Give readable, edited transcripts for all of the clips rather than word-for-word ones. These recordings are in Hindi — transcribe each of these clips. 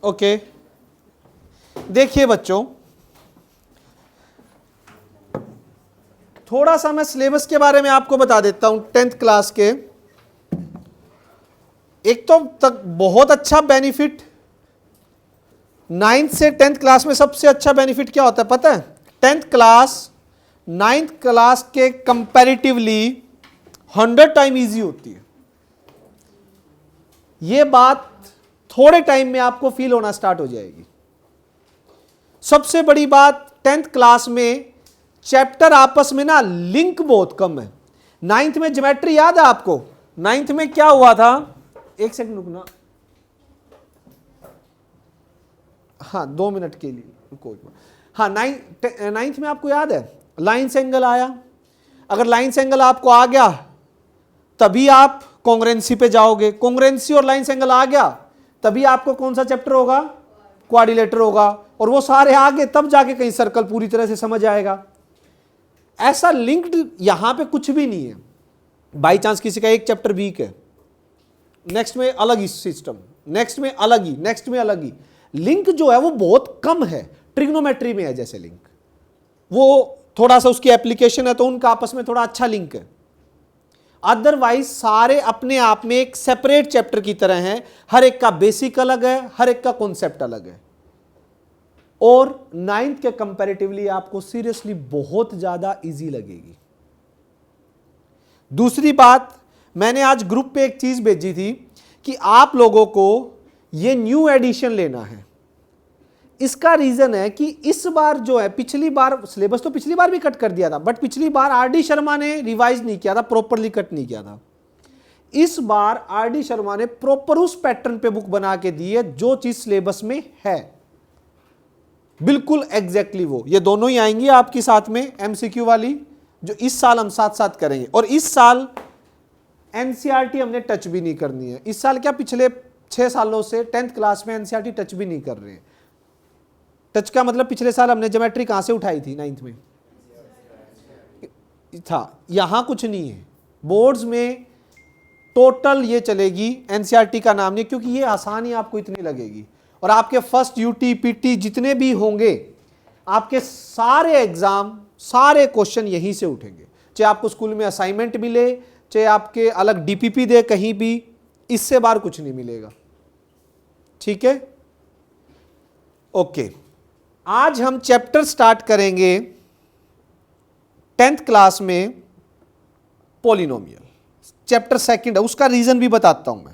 ओके, देखिए बच्चों, थोड़ा सा मैं सिलेबस के बारे में आपको बता देता हूं 10th क्लास के। एक तो तक बहुत अच्छा बेनिफिट 9th से 10th क्लास में सबसे अच्छा बेनिफिट क्या होता है पता है? 10th क्लास 9th क्लास के कंपैरेटिवली 100 टाइम इजी होती है। यह बात थोड़े टाइम में आपको फील होना स्टार्ट हो जाएगी। सबसे बड़ी बात 10th क्लास में चैप्टर आपस में ना लिंक बहुत कम है। 9th में ज्योमेट्री याद है आपको? 9th में क्या हुआ था, एक सेकंड रुकना, हाँ 2 मिनट के लिए कोई। हाँ 9th में आपको याद है लाइन से एंगल आया। अगर लाइन से एंगल आपको आ गया तभी आप कॉन्ग्रुएंसी पे जाओगे। कॉन्ग्रुएंसी और लाइन से एंगल आ गया तभी आपको कौन सा चैप्टर होगा? क्वाड्रिलेटरल होगा। और वो सारे आगे तब जाके कहीं सर्कल पूरी तरह से समझ आएगा। ऐसा लिंक्ड यहां पे कुछ भी नहीं है। बाई चांस किसी का एक चैप्टर वीक है, नेक्स्ट में अलग ही सिस्टम, नेक्स्ट में अलग ही, नेक्स्ट में अलग ही। लिंक जो है वो बहुत कम है। ट्रिग्नोमेट्री में है जैसे लिंक, वो थोड़ा सा उसकी एप्लीकेशन है तो उनका आपस में थोड़ा अच्छा लिंक है। अदरवाइज सारे अपने आप में एक सेपरेट चैप्टर की तरह हैं। हर एक का बेसिक अलग है, हर एक का कॉन्सेप्ट अलग है। और 9th के कंपैरेटिवली आपको सीरियसली बहुत ज्यादा इजी लगेगी। दूसरी बात, मैंने आज ग्रुप पे एक चीज भेजी थी कि आप लोगों को ये न्यू एडिशन लेना है। इसका रीजन है कि इस बार जो है, पिछली बार सिलेबस तो पिछली बार भी कट कर दिया था, बट पिछली बार आरडी शर्मा ने रिवाइज नहीं किया था, प्रॉपरली कट नहीं किया था। इस बार आरडी शर्मा ने प्रॉपर उस पैटर्न पे बुक बना के दी है जो चीज सिलेबस में है, बिल्कुल एग्जैक्टली वो। ये दोनों ही आएंगी आपकी साथ में एमसीक्यू वाली, जो इस साल हम साथ साथ करेंगे। और इस साल एनसीईआरटी हमने टच भी नहीं करनी है। इस साल क्या, पिछले 6 सालों से 10th क्लास में एनसीईआरटी टच भी नहीं कर रहे हैं। टच का मतलब पिछले साल हमने ज्योमेट्री कहां से उठाई थी? 9th में था। यहां कुछ नहीं है। बोर्ड्स में टोटल ये चलेगी, एनसीईआरटी का नाम नहीं, क्योंकि ये आसानी आपको इतनी लगेगी। और आपके फर्स्ट यूटी पीटी जितने भी होंगे, आपके सारे एग्जाम, सारे क्वेश्चन यहीं से उठेंगे। चाहे आपको स्कूल में असाइनमेंट मिले, चाहे आपके अलग डीपीपी दे कहीं भी, इससे बाहर कुछ नहीं मिलेगा। ठीक है, ओके। आज हम चैप्टर स्टार्ट करेंगे 10th क्लास में पॉलिनोमियल। चैप्टर 2 है, उसका रीजन भी बताता हूं मैं।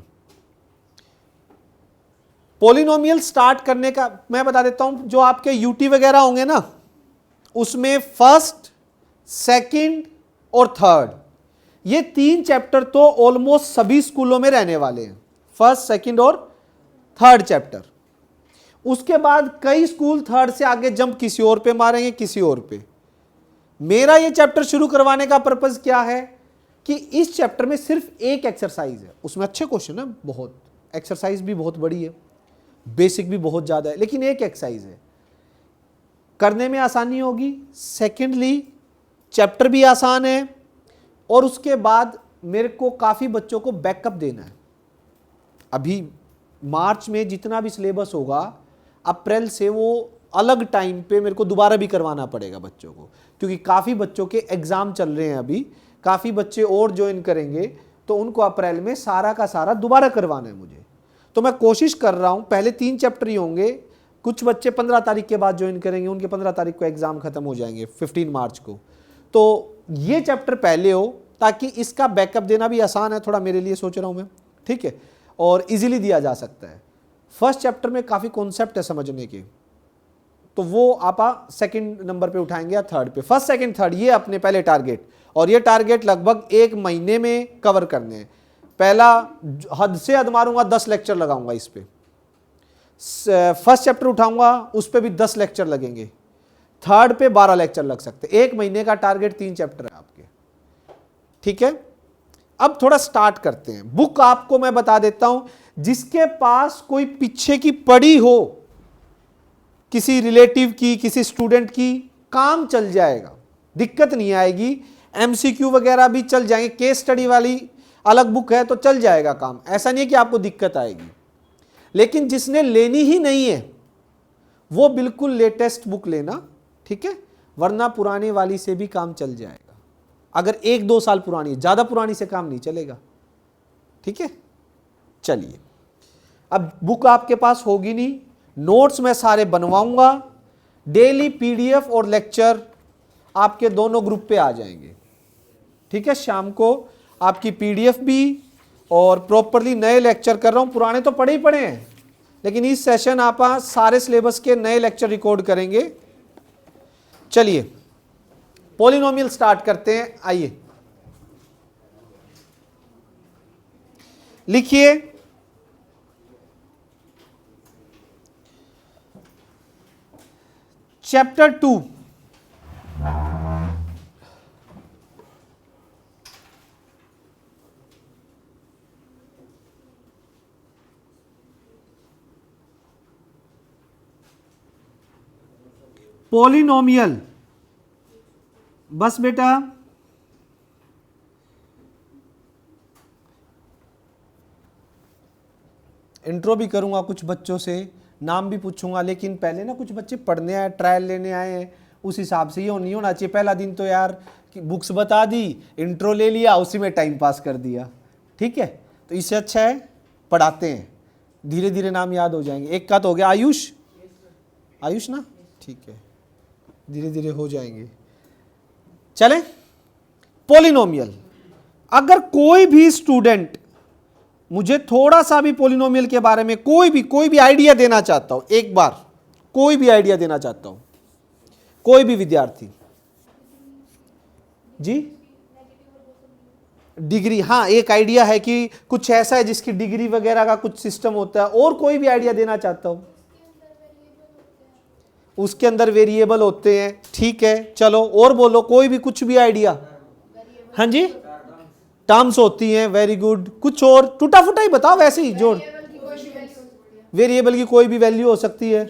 पॉलिनोमियल स्टार्ट करने का मैं बता देता हूं। जो आपके यूटी वगैरह होंगे ना, उसमें फर्स्ट, सेकंड और थर्ड, ये 3 चैप्टर तो ऑलमोस्ट सभी स्कूलों में रहने वाले हैं। फर्स्ट, सेकंड और थर्ड चैप्टर। उसके बाद कई स्कूल थर्ड से आगे जंप किसी और पे मारेंगे, किसी और पे। मेरा ये चैप्टर शुरू करवाने का पर्पस क्या है कि इस चैप्टर में सिर्फ एक एक्सरसाइज है। उसमें अच्छे क्वेश्चन है, बहुत एक्सरसाइज भी बहुत बड़ी है, बेसिक भी बहुत ज्यादा है, लेकिन एक एक्सरसाइज है, करने में आसानी होगी। सेकेंडली चैप्टर भी आसान है। और उसके बाद मेरे को काफी बच्चों को बैकअप देना है। अभी मार्च में जितना भी सिलेबस होगा, अप्रैल से वो अलग टाइम पे मेरे को दोबारा भी करवाना पड़ेगा बच्चों को, क्योंकि काफ़ी बच्चों के एग्ज़ाम चल रहे हैं अभी। काफ़ी बच्चे और ज्वाइन करेंगे तो उनको अप्रैल में सारा का सारा दोबारा करवाना है मुझे। तो मैं कोशिश कर रहा हूँ, पहले 3 चैप्टर ही होंगे। कुछ बच्चे 15 तारीख के बाद ज्वाइन करेंगे, उनके 15 तारीख को एग्ज़ाम ख़त्म हो जाएंगे, 15 मार्च को। तो ये चैप्टर पहले हो ताकि इसका बैकअप देना भी आसान है थोड़ा मेरे लिए, सोच रहा हूँ मैं। ठीक है, और इजीली दिया जा सकता है। फर्स्ट चैप्टर में काफ़ी कॉन्सेप्ट है समझने के, तो वो आप सेकंड नंबर पे उठाएंगे या थर्ड पे। फर्स्ट, सेकंड, थर्ड, ये अपने पहले टारगेट। और ये टारगेट लगभग 1 महीने में कवर करने हैं। पहला हद से हद मारूंगा, 10 लेक्चर लगाऊंगा इस पे। फर्स्ट चैप्टर उठाऊंगा, उस पे भी 10 लेक्चर लगेंगे। थर्ड पे 12 लेक्चर लग सकते। 1 महीने का टारगेट 3 चैप्टर है आपके। ठीक है, अब थोड़ा स्टार्ट करते हैं। बुक आपको मैं बता देता हूं, जिसके पास कोई पीछे की पड़ी हो, किसी रिलेटिव की, किसी स्टूडेंट की, काम चल जाएगा, दिक्कत नहीं आएगी। एमसीक्यू वगैरह भी चल जाएंगे, केस स्टडी वाली अलग बुक है तो चल जाएगा काम। ऐसा नहीं है कि आपको दिक्कत आएगी। लेकिन जिसने लेनी ही नहीं है वो बिल्कुल लेटेस्ट बुक लेना, ठीक है, वरना पुराने वाली से भी काम चल जाएगा। अगर 1-2 साल पुरानी, ज्यादा पुरानी से काम नहीं चलेगा, ठीक है। चलिए, अब बुक आपके पास होगी नहीं, नोट्स मैं सारे बनवाऊंगा, डेली पीडीएफ और लेक्चर आपके दोनों ग्रुप पे आ जाएंगे, ठीक है। शाम को आपकी पीडीएफ भी और प्रॉपरली नए लेक्चर कर रहा हूं, पुराने तो पढ़े ही पढ़े हैं, लेकिन इस सेशन आप सारे सिलेबस के नए लेक्चर रिकॉर्ड करेंगे। चलिए पॉलिनोमियल स्टार्ट करते हैं, आइए लिखिए चैप्टर 2, पॉलिनोमियल। बस बेटा, इंट्रो भी करूंगा कुछ बच्चों से, नाम भी पूछूंगा, लेकिन पहले ना कुछ बच्चे पढ़ने आए, ट्रायल लेने आए हैं, उस हिसाब से ये नहीं होना चाहिए। पहला दिन तो यार बुक्स बता दी, इंट्रो ले लिया, उसी में टाइम पास कर दिया, ठीक है। तो इससे अच्छा है पढ़ाते हैं, धीरे धीरे नाम याद हो जाएंगे। एक का तो हो गया आयुष, आयुष ना, ठीक है, धीरे धीरे हो जाएंगे। चले, पॉलिनोमियल। अगर कोई भी स्टूडेंट मुझे थोड़ा सा भी पॉलिनोमियल के बारे में कोई भी आइडिया देना चाहता हूं, एक बार कोई भी आइडिया देना चाहता हूं, कोई भी विद्यार्थी जी, डिग्री, हाँ एक आइडिया है कि कुछ ऐसा है जिसकी डिग्री वगैरह का कुछ सिस्टम होता है, और कोई भी आइडिया देना चाहता हूं। उसके अंदर वेरिएबल होते हैं, ठीक है, चलो और बोलो, कोई भी कुछ भी आइडिया। हाँ जी, टर्म्स होती हैं, वेरी गुड। कुछ और टूटा फूटा ही बताओ, वैसे ही जोड़। वेरिएबल की कोई भी वैल्यू हो सकती है,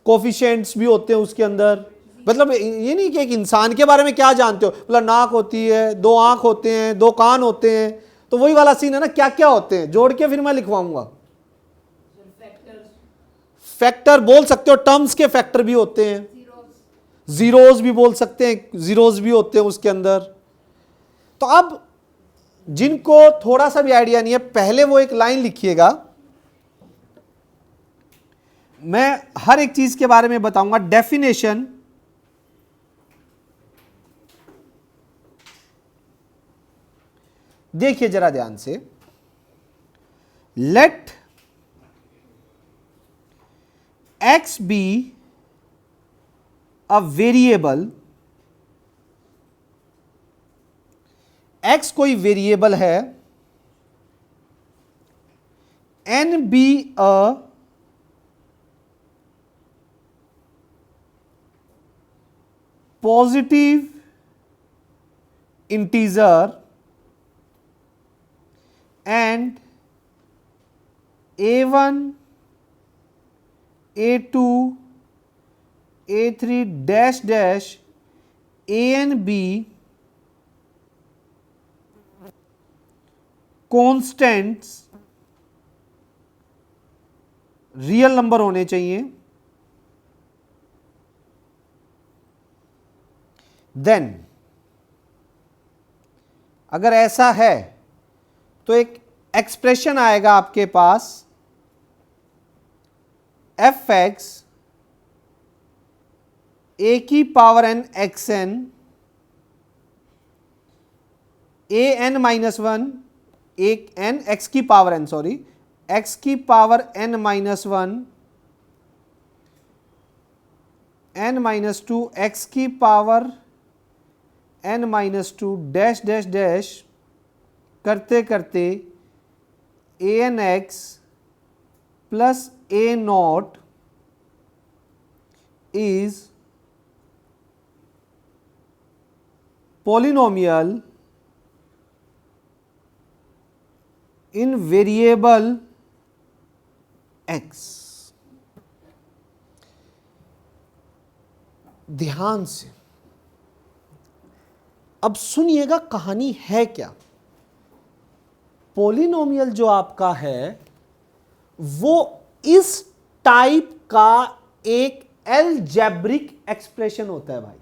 कोफिशिएंट्स भी होते हैं उसके अंदर। मतलब ये नहीं कि एक इंसान के बारे में क्या जानते हो, मतलब नाक होती है, 2 आंख होते हैं, 2 कान होते हैं, तो वही वाला सीन है ना, क्या क्या होते हैं जोड़ के फिर मैं लिखवाऊंगा। फैक्टर बोल सकते हो, टर्म्स के फैक्टर भी होते हैं, जीरोस भी बोल सकते हैं, जीरोस भी होते हैं उसके अंदर। तो अब जिनको थोड़ा सा भी आइडिया नहीं है, पहले वो एक लाइन लिखिएगा, मैं हर एक चीज के बारे में बताऊंगा। डेफिनेशन, देखिए जरा ध्यान से, लेट x be a variable, x कोई वेरिएबल है, n be a positive integer and a1 a2 a3 dash dash a and b constants real number होने चाहिए। देन अगर ऐसा है तो एक एक्सप्रेशन आएगा आपके पास, एफ एक्स ए की power N X N A N minus one, एक एन एक्स की पावर एन, सॉरी एक्स की power N minus one, N minus two, X की power N minus two, dash dash dash करते करते A N X plus A naught is polynomial in variable x। ध्यान से अब सुनिएगा कहानी है क्या। पॉलिनोमियल जो आपका है वो इस टाइप का एक अलजेब्रिक एक्सप्रेशन होता है भाई।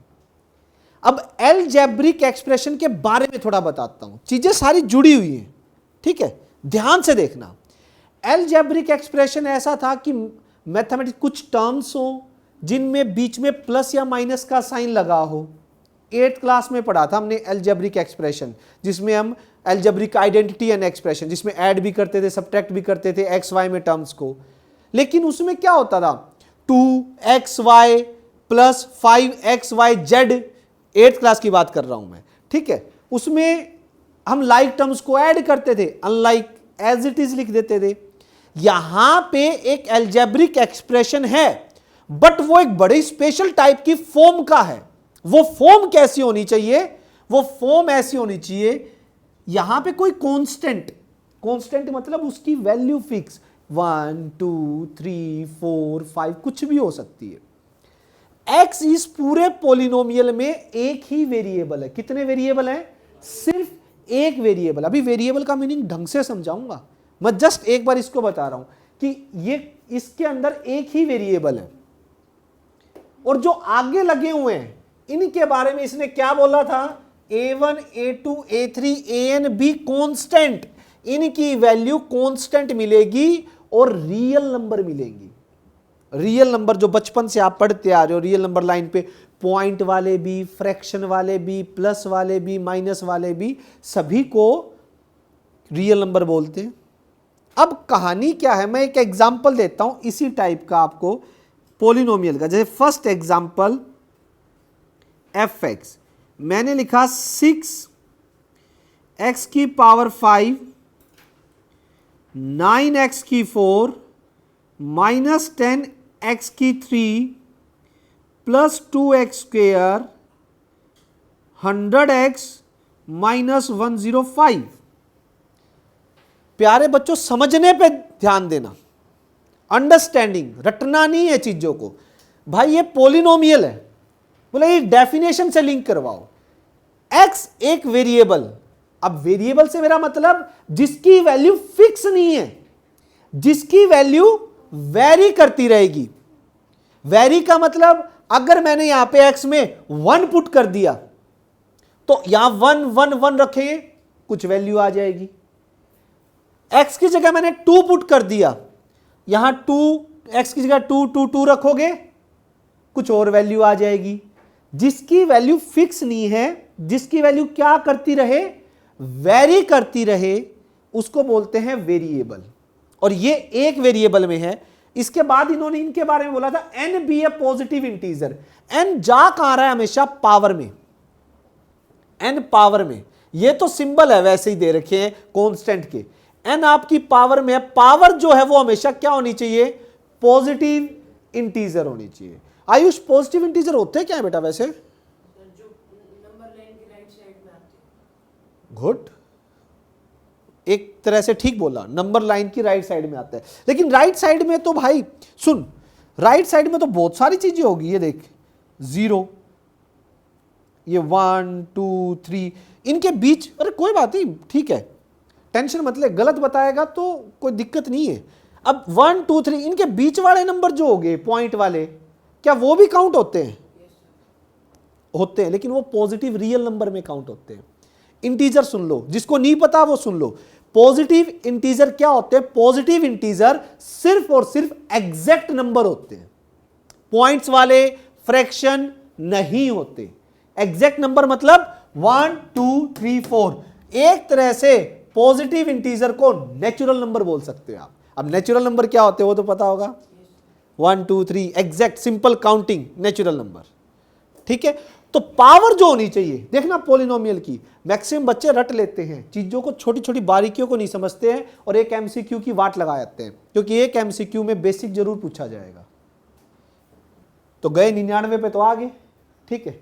अब अलजेब्रिक एक्सप्रेशन के बारे में थोड़ा बताता हूं, चीजें सारी जुड़ी हुई हैं, ठीक है, ध्यान से देखना। अलजेब्रिक एक्सप्रेशन ऐसा था कि मैथमेटिक्स कुछ टर्म्स हो जिनमें बीच में प्लस या माइनस का साइन लगा हो। 8th क्लास में पढ़ा था हमने अलजेब्रिक एक्सप्रेशन, जिसमें हम अलजेब्रिक आइडेंटिटी एंड एक्सप्रेशन, जिसमें ऐड भी करते थे, सब्ट्रैक्ट भी करते थे एक्स वाई में टर्म्स को। लेकिन उसमें क्या होता था, 2xy plus 5xyz, 8th class की बात कर रहा हूं मैं, ठीक है। उसमें हम लाइक टर्म्स को ऐड करते थे, अनलाइक एज इट इज लिख देते थे। यहां पे एक अलजेब्रिक एक्सप्रेशन है, बट वो एक बड़ी स्पेशल टाइप की फॉर्म का है। वो फॉर्म कैसी होनी चाहिए, वो फॉर्म ऐसी होनी चाहिए, यहां पे कोई कांस्टेंट, कांस्टेंट मतलब उसकी वैल्यू फिक्स 1 2 3 4 5 कुछ भी हो सकती है। x इस पूरे पॉलिनोमियल में एक ही वेरिएबल है। कितने वेरिएबल हैं, सिर्फ एक वेरिएबल। अभी वेरिएबल का मीनिंग ढंग से समझाऊंगा, मैं जस्ट एक बार इसको बता रहा हूं कि ये इसके अंदर एक ही वेरिएबल है, और जो आगे लगे हुए हैं इनके बारे में इसने क्या बोला था, a1 a2 a3 an b constant, इनकी वैल्यू कांस्टेंट मिलेगी और रियल नंबर मिलेंगी। रियल नंबर जो बचपन से आप पढ़ते आ रहे हो, रियल नंबर लाइन पे पॉइंट वाले भी, फ्रैक्शन वाले भी, प्लस वाले भी, माइनस वाले भी, सभी को रियल नंबर बोलते हैं। अब कहानी क्या है, मैं एक एग्जांपल देता हूं इसी टाइप का आपको पॉलिनोमियल का। जैसे फर्स्ट एग्जांपल fx, मैंने लिखा 6x की पावर 5 9x की 4 माइनस 10x की 3 plus 2x square 100x minus 105। प्यारे बच्चों समझने पे ध्यान देना, अंडरस्टैंडिंग, रटना नहीं है चीजों को। भाई ये पॉलिनोमियल है, बोले ये डेफिनेशन से लिंक करवाओ। x एक वेरिएबल, अब वेरिएबल से मेरा मतलब जिसकी वैल्यू फिक्स नहीं है, जिसकी वैल्यू वेरी करती रहेगी। वेरी का मतलब अगर मैंने यहां पे x में 1 पुट कर दिया तो यहां 1 1 1 रखेंगे, कुछ वैल्यू आ जाएगी। x की जगह मैंने 2 पुट कर दिया, यहां 2, x की जगह 2 2 2 रखोगे, कुछ और वैल्यू आ जाएगी। जिसकी वैल्यू फिक्स नहीं है, जिसकी वैल्यू क्या करती रहे, वेरी करती रहे, उसको बोलते हैं वेरिएबल। और ये एक वेरिएबल में है। इसके बाद इन्होंने इनके बारे में बोला था n बी ए पॉजिटिव इंटीजर। n जा कहां रहा है, हमेशा पावर में, n पावर में। ये तो सिंबल है वैसे ही दे रखे हैं कांस्टेंट के, n आपकी पावर में है। पावर जो है वो हमेशा क्या होनी चाहिए, पॉजिटिव इंटीजर होनी चाहिए। आयुष पॉजिटिव इंटीजर होते हैं क्या है बेटा वैसे, जो नंबर लाइन की राइट साइड में आते हैं। गुड, एक तरह से ठीक बोला, नंबर लाइन की राइट साइड में आता है। लेकिन राइट साइड में तो भाई सुन, राइट साइड में तो बहुत सारी चीजें होगी। ये देख 0, ये 1 2 3, इनके बीच, अरे कोई बात नहीं, ठीक है, टेंशन मत ले, गलत बताएगा तो कोई दिक्कत नहीं है। अब 1 2 3 इनके बीच वाले नंबर जो हो गए पॉइंट वाले, क्या वो भी काउंट होते हैं, होते हैं, लेकिन वो पॉजिटिव रियल नंबर में काउंट होते हैं। इंटीजर सुन लो, जिसको नहीं पता वो सुन लो। पॉजिटिव इंटीजर क्या होते हैं, पॉजिटिव इंटीजर सिर्फ और सिर्फ एग्जैक्ट नंबर होते हैं, पॉइंट्स वाले फ्रैक्शन नहीं होते। एग्जैक्ट नंबर मतलब 1 2 3 4। एक तरह से पॉजिटिव इंटीजर को नेचुरल नंबर बोल सकते हो आप। अब नेचुरल नंबर क्या होते हैं वो तो पता होगा, 1 2 3 exact simple counting natural number, ठीक है। तो पावर जो होनी चाहिए, देखना पॉलिनोमियल की, मैक्सिमम बच्चे रट लेते हैं चीजों को, छोटी छोटी बारीकियों को नहीं समझते हैं और एक एमसीक्यू की वाट लगा जाते हैं, क्योंकि एक एमसीक्यू में बेसिक जरूर पूछा जाएगा। तो गए 99 पे तो आ गए, ठीक है।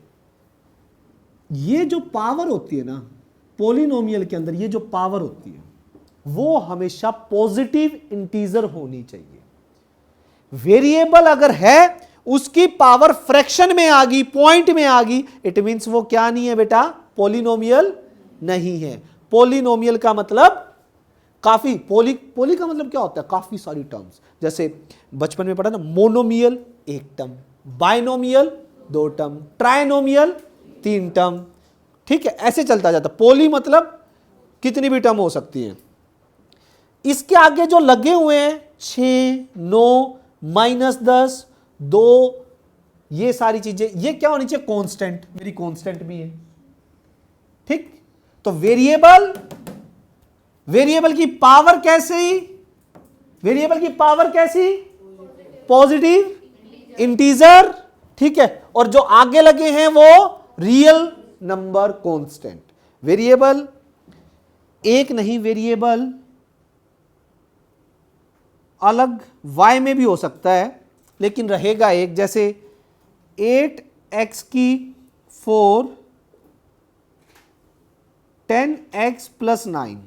ये जो पावर होती है ना पॉलिनोमियल के अंदर, ये जो पावर होती है वो हमेशा पॉजिटिव इंटीजर होनी चाहिए। वेरिएबल अगर है उसकी पावर फ्रैक्शन में आ गई, पॉइंट में आ गई, इट मींस वो क्या नहीं है बेटा, पॉलिनोमियल नहीं है। पॉलिनोमियल का मतलब काफी, पोली पोली का मतलब क्या होता है, काफी सारी टर्म्स। जैसे बचपन में पढ़ा ना, मोनोमियल एक टर्म, बाइनोमियल दो टर्म, ट्राइनोमियल तीन टर्म, ठीक है, ऐसे चलता जाता। पोली मतलब कितनी भी टर्म हो सकती है। इसके आगे जो लगे हुए हैं 6, 9, -10, 2, ये सारी चीजें, ये क्या होनी चाहिए, कांस्टेंट, मेरी कांस्टेंट भी है, ठीक। तो वेरिएबल की पावर कैसी, वेरिएबल की पावर कैसी, पॉजिटिव इंटीजर, ठीक है। और जो आगे लगे हैं वो रियल नंबर कांस्टेंट। वेरिएबल एक नहीं, वेरिएबल अलग y में भी हो सकता है, लेकिन रहेगा एक। जैसे 8x की 4, 10x + 9।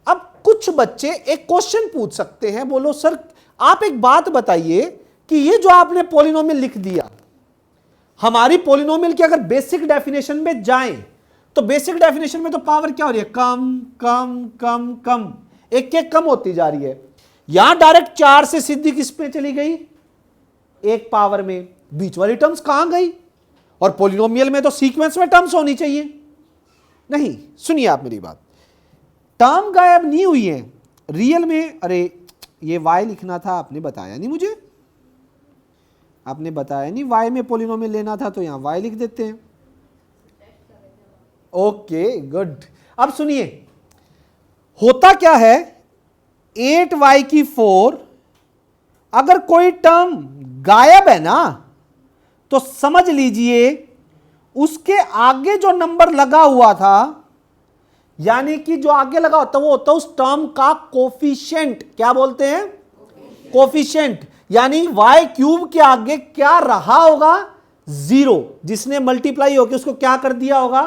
अब कुछ बच्चे एक क्वेश्चन पूछ सकते हैं, बोलो सर आप एक बात बताइए कि ये जो आपने पॉलिनोमियल लिख दिया, हमारी पॉलिनोमियल की अगर बेसिक डेफिनेशन में जाएं तो बेसिक डेफिनेशन में तो पावर क्या हो रही है, कम कम कम कम, एक एक कम होती जा रही है। यहां डायरेक्ट 4 से सीधी किस पे चली गई, एक पावर में, बीच वाली टर्म्स कहां गई। और पॉलिनोमियल में तो सीक्वेंस में टर्म्स होनी चाहिए, नहीं। सुनिए आप मेरी बात, टर्म गायब नहीं हुई है रियल में। अरे ये y लिखना था, आपने बताया नहीं मुझे, आपने बताया नहीं y में पॉलिनोमियल लेना था, तो यहां y लिख देते हैं। Okay good. अब सुनिए होता क्या है, 8y की 4, अगर कोई टर्म गायब है ना तो समझ लीजिए उसके आगे जो नंबर लगा हुआ था, यानी कि जो आगे लगा होता वो होता उस टर्म का कोफिशिएंट। क्या बोलते हैं, कोफिशिएंट। यानी y³ के आगे क्या रहा होगा, 0, जिसने मल्टीप्लाई होकर उसको क्या कर दिया होगा,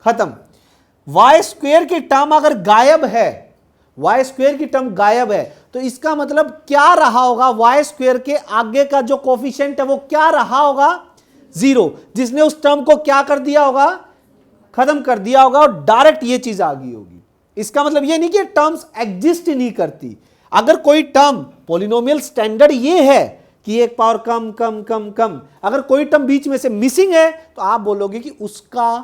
खत्म। y² की टर्म अगर गायब है, y² की टर्म गायब है, तो इसका मतलब क्या रहा होगा, y² के आगे का जो कोफिशिएंट है वो क्या रहा होगा, 0, जिसने उस टर्म को क्या कर दिया होगा, खत्म कर दिया होगा, और डायरेक्ट ये चीज आ गई होगी। इसका मतलब ये नहीं कि टर्म्स एग्जिस्ट ही नहीं करती। अगर कोई टर्म, पॉलिनोमियल स्टैंडर्ड ये है कि एक पावर कम कम कम कम, अगर कोई टर्म बीच में से मिसिंग है तो आप बोलोगे कि उसका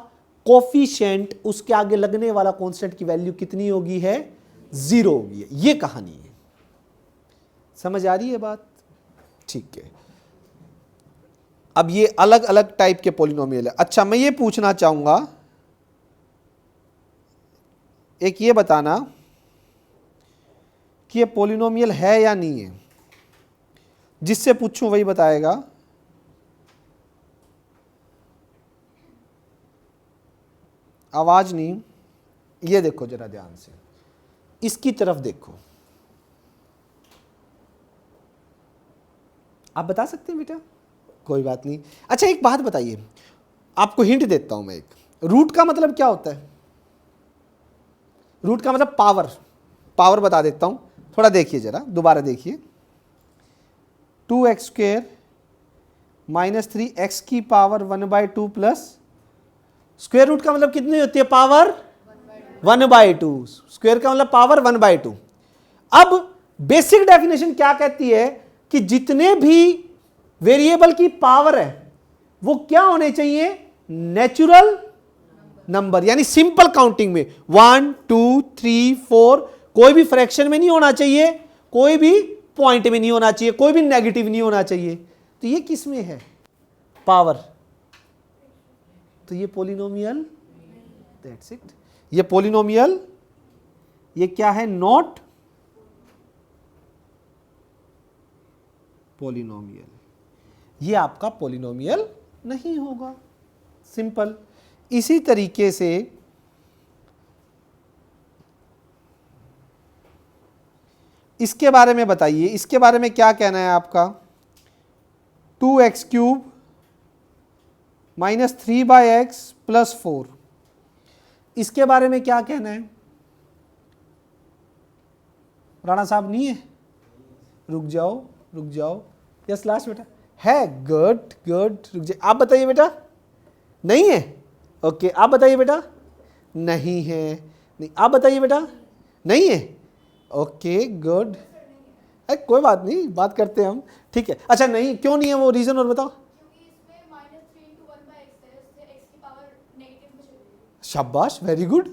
कोफिशिएंट, उसके आगे लगने वाला कांस्टेंट की वैल्यू कितनी होगी, है 0 होगी। ये कहानी है, समझ आ रही है बात, ठीक है। अब ये अलग अलग टाइप के पॉलिनोमियल है। अच्छा मैं ये पूछना चाहूंगा, एक ये बताना कि ये पॉलिनोमियल है या नहीं है, जिससे पूछूं वही बताएगा। आवाज नहीं, ये देखो जरा ध्यान से, इसकी तरफ देखो, आप बता सकते हैं बेटा, कोई बात नहीं। अच्छा एक बात बताइए, आपको हिंट देता हूं मैं एक, रूट का मतलब क्या होता है, रूट का मतलब पावर, पावर बता देता हूं, थोड़ा देखिए जरा, दोबारा देखिए। 2x² - 3x की पावर 1/2 प्लस स्क्वायर रूट का मतलब कितनी होती है, पावर 1/2, स्क्वायर का मतलब पावर 1/2। अब बेसिक डेफिनेशन क्या कहती है कि जितने भी वेरिएबल की पावर है वो क्या होने चाहिए, नेचुरल नंबर, यानी सिंपल काउंटिंग में 1 2 3 4, कोई भी फ्रैक्शन में नहीं होना चाहिए, कोई भी पॉइंट में नहीं होना चाहिए, कोई भी नेगेटिव नहीं होना चाहिए। तो ये किस में है, पावर, तो ये पॉलिनोमियल, दैट्स इट। ये पॉलिनोमियल, ये क्या है, नॉट पॉलिनोमियल, ये आपका पॉलिनोमियल नहीं होगा, सिंपल। इसी तरीके से इसके बारे में बताइए, इसके बारे में क्या कहना है आपका, 2x³ - 3/x + 4, इसके बारे में क्या कहना है, राणा साहब नहीं है, रुक जाओ, यस लास्ट बेटा है, गुड गुड, रुक जाइए, आप बताइए बेटा, नहीं है, ओके, आप बताइए बेटा, नहीं है, नहीं, आप बताइए बेटा, नहीं है? ओके गुड, कोई बात नहीं, बात करते हैं हम, ठीक है। अच्छा नहीं, क्यों नहीं है वो रीजन और बताओ। क्योंकि इसमें -3 into 1 by x है, इससे x की पावर नेगेटिव में चली गई। शाबाश, वेरी गुड,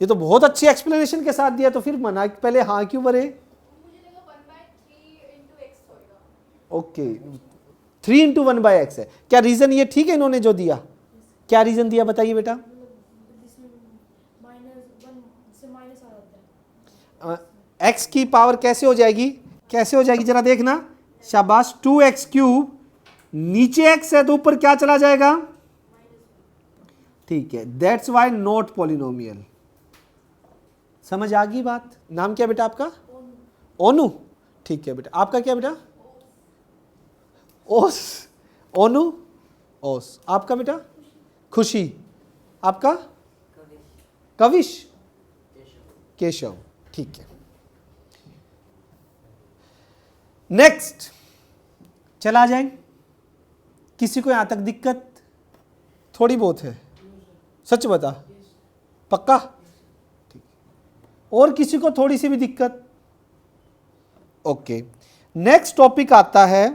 ये तो बहुत अच्छी एक्सप्लेनेशन के साथ दिया। तो फिर मना पहले हाँ क्यों भरे? मुझे लगा 1/3 into x होएगा। ओके, 3 into 1 by x है। क्या रीजन ये ठीक है इन्होंने जो दिया? क्या रीजन दिया बताइए बेटा? इसमें -1 से माइनस आ जाता है। x की पावर कैसे हो जाएगी, कैसे हो जाएगी जरा देखना। शाबाश, 2x क्यूब, नीचे x है तो ऊपर क्या चला जाएगा? ठीक है, दैट्स वाई नॉट पॉलिनोमियल। समझ आ गई बात? नाम क्या बेटा आपका? ओनू। ठीक है बेटा, आपका क्या बेटा? ओस, ओनू, ओस। आपका बेटा? खुशी। आपका? कविश, केशव। ठीक है, नेक्स्ट चला जाए। किसी को यहां तक दिक्कत? थोड़ी बहुत है, सच बता, पक्का? ठीक, और किसी को थोड़ी सी भी दिक्कत? ओके, नेक्स्ट टॉपिक आता है।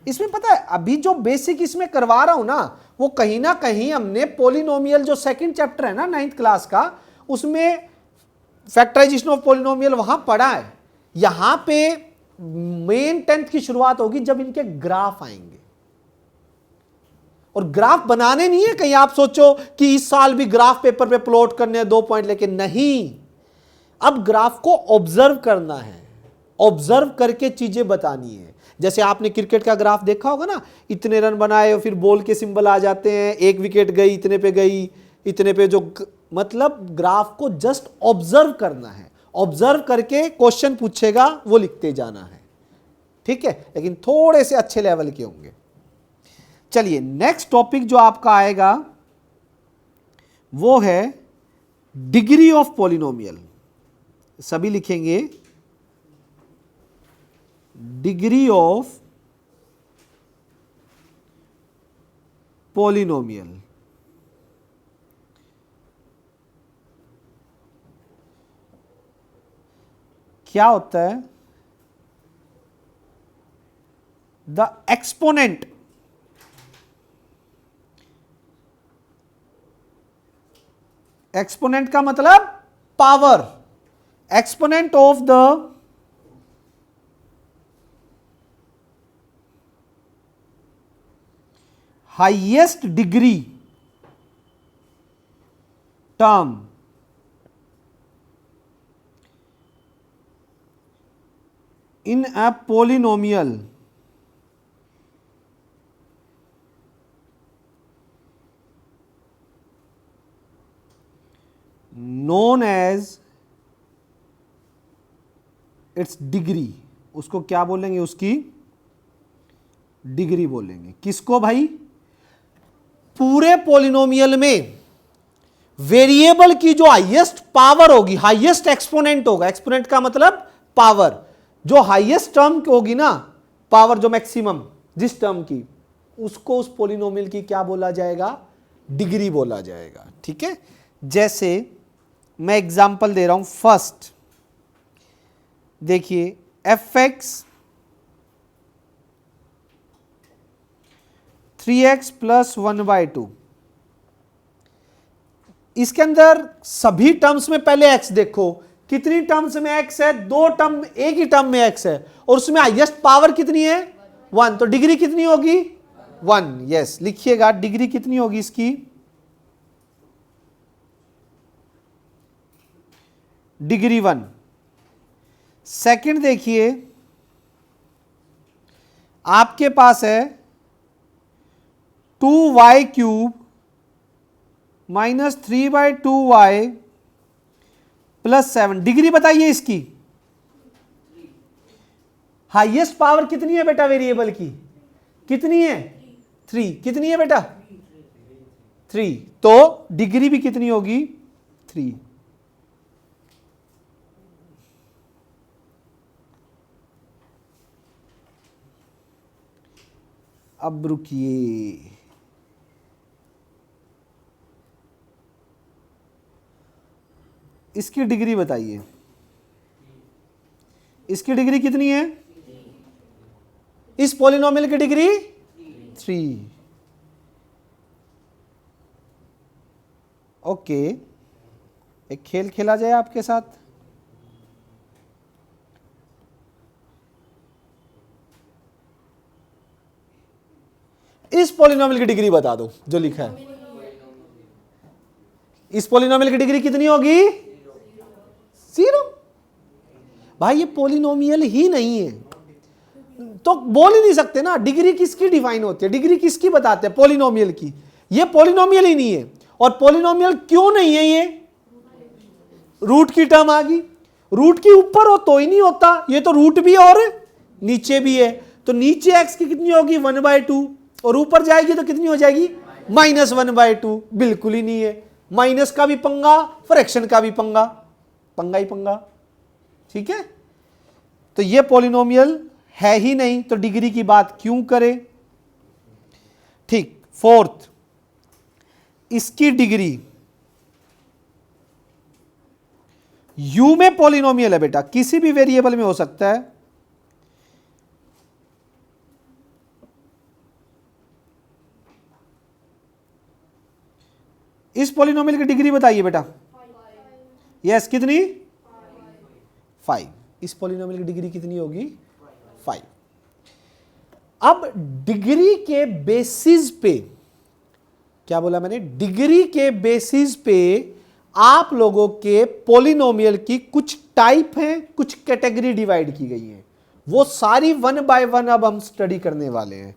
इसमें पता है अभी जो बेसिक इसमें करवा रहा हूं ना, वो कहीं ना कहीं हमने पॉलिनोमियल जो सेकंड चैप्टर है ना 9th क्लास का, उसमें फैक्टराइजेशन ऑफ पॉलिनोमियल वहां पढ़ा है। यहां पे मेन 10th की शुरुआत होगी जब इनके ग्राफ आएंगे। और ग्राफ बनाने नहीं है कहीं आप सोचो कि इस साल भी ग्राफ पेपर पे प्लॉट करने हैं 2 पॉइंट लेके, नहीं। अब ग्राफ को ऑब्जर्व करना है, ऑब्जर्व करके चीजें बतानी है। जैसे आपने क्रिकेट का ग्राफ देखा होगा ना, इतने रन बनाए और फिर बॉल के सिंबल आ जाते हैं, 1 विकेट गई, इतने पे गई, इतने पे जो मतलब ग्राफ को जस्ट ऑब्जर्व करना है। ऑब्जर्व करके क्वेश्चन पूछेगा वो लिखते जाना है, ठीक है, लेकिन थोड़े से अच्छे लेवल के होंगे। चलिए नेक्स्ट टॉपिक जो आपका आएगा वो है डिग्री ऑफ पॉलिनोमियल। सभी लिखेंगे डिग्री ऑफ पॉलिनोमियल। क्या होता है? द एक्सपोनेंट एक्सपोनेंट का मतलब power, exponent of the highest degree term in a polynomial known as its degree। उसको क्या बोलेंगे? उसकी डिग्री बोलेंगे। किसको भाई? पूरे पॉलिनोमियल में वेरिएबल की जो हाईएस्ट पावर होगी, हाईएस्ट एक्सपोनेंट होगा। एक्सपोनेंट का मतलब पावर, जो हाईएस्ट टर्म होगी ना, पावर जो मैक्सिमम जिस टर्म की, उसको उस पॉलिनोमियल की क्या बोला जाएगा? डिग्री बोला जाएगा, ठीक है। जैसे मैं एग्जांपल दे रहा हूं। फर्स्ट देखिए, fx 3x प्लस 1/2, इसके अंदर सभी टर्म्स में पहले x देखो, कितनी टर्म्स में x है? 2 टर्म, एक ही टर्म में x है, और उसमें हाईएस्ट पावर कितनी है? 1, तो डिग्री कितनी होगी? 1। यस, लिखिएगा डिग्री कितनी होगी इसकी? डिग्री 1। सेकंड देखिए, आपके पास है 2y cube minus 3/2y plus 7। Degree बताइए इसकी। हाईएस्ट पावर कितनी है बेटा वेरिएबल की? कितनी है? 3। कितनी है बेटा? 3। तो डिग्री भी कितनी होगी? 3। अब रुकिए, इसकी डिग्री बताइए, इसकी डिग्री कितनी है? इस पॉलिनोमियल की डिग्री 3। ओके, एक खेल खेला जाए आपके साथ। इस पॉलिनोमियल की डिग्री बता दो जो लिखा है। इस पॉलिनोमियल की डिग्री कितनी होगी? 0। भाई ये पॉलिनोमियल ही नहीं है तो बोल ही नहीं सकते ना। डिग्री किसकी डिफाइन होती है? डिग्री किसकी बताते हैं? पॉलिनोमियल की। ये पॉलिनोमियल ही नहीं है। और पॉलिनोमियल क्यों नहीं है? ये रूट की टर्म आ गई। रूट की ऊपर हो तो ही नहीं होता, ये तो रूट भी और नीचे भी है। तो नीचे x की कितनी होगी? 1/2, और ऊपर जाएगी तो कितनी हो जाएगी? -1/2। बिल्कुल ही नहीं है। माइनस का भी पंगा, फ्रैक्शन का भी पंगा, पंगा ही पंगा। ठीक है, तो ये पॉलिनोमियल है ही नहीं तो डिग्री की बात क्यों करें? ठीक। फोर्थ, इसकी डिग्री u में पॉलिनोमियल है बेटा, किसी भी वेरिएबल में हो सकता है। इस पॉलिनोमियल की डिग्री बताइए बेटा। यस, कितनी? 5। इस पॉलिनोमियल की डिग्री कितनी होगी? 5। अब डिग्री के बेसिस पे, क्या बोला मैंने? डिग्री के बेसिस पे आप लोगों के पॉलिनोमियल की कुछ टाइप हैं, कुछ कैटेगरी डिवाइड की गई है। वो सारी 1 बाय 1 अब हम स्टडी करने वाले हैं।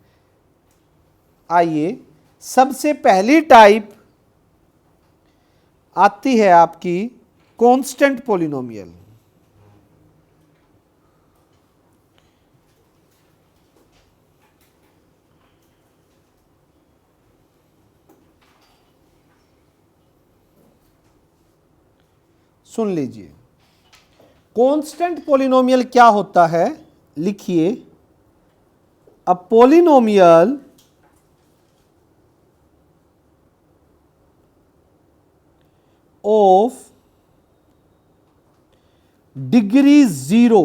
आइए, सबसे पहली टाइप आती है आपकी कांस्टेंट पॉलिनोमियल। सुन लीजिए, कांस्टेंट पॉलिनोमियल क्या होता है? लिखिए, a polynomial of degree 0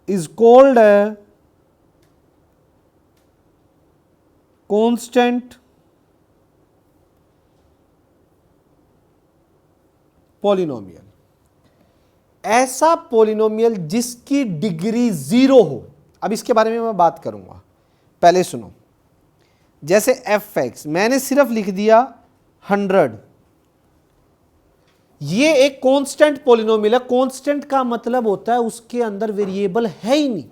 is called a constant polynomial. ऐसा पॉलिनोमियल जिसकी डिग्री 0 हो। अब इसके बारे में मैं बात करूंगा, पहले सुनो। जैसे f(x) मैंने सिर्फ लिख दिया 100, ये एक कांस्टेंट पॉलिनोमियल है। कांस्टेंट का मतलब होता है उसके अंदर वेरिएबल है ही नहीं,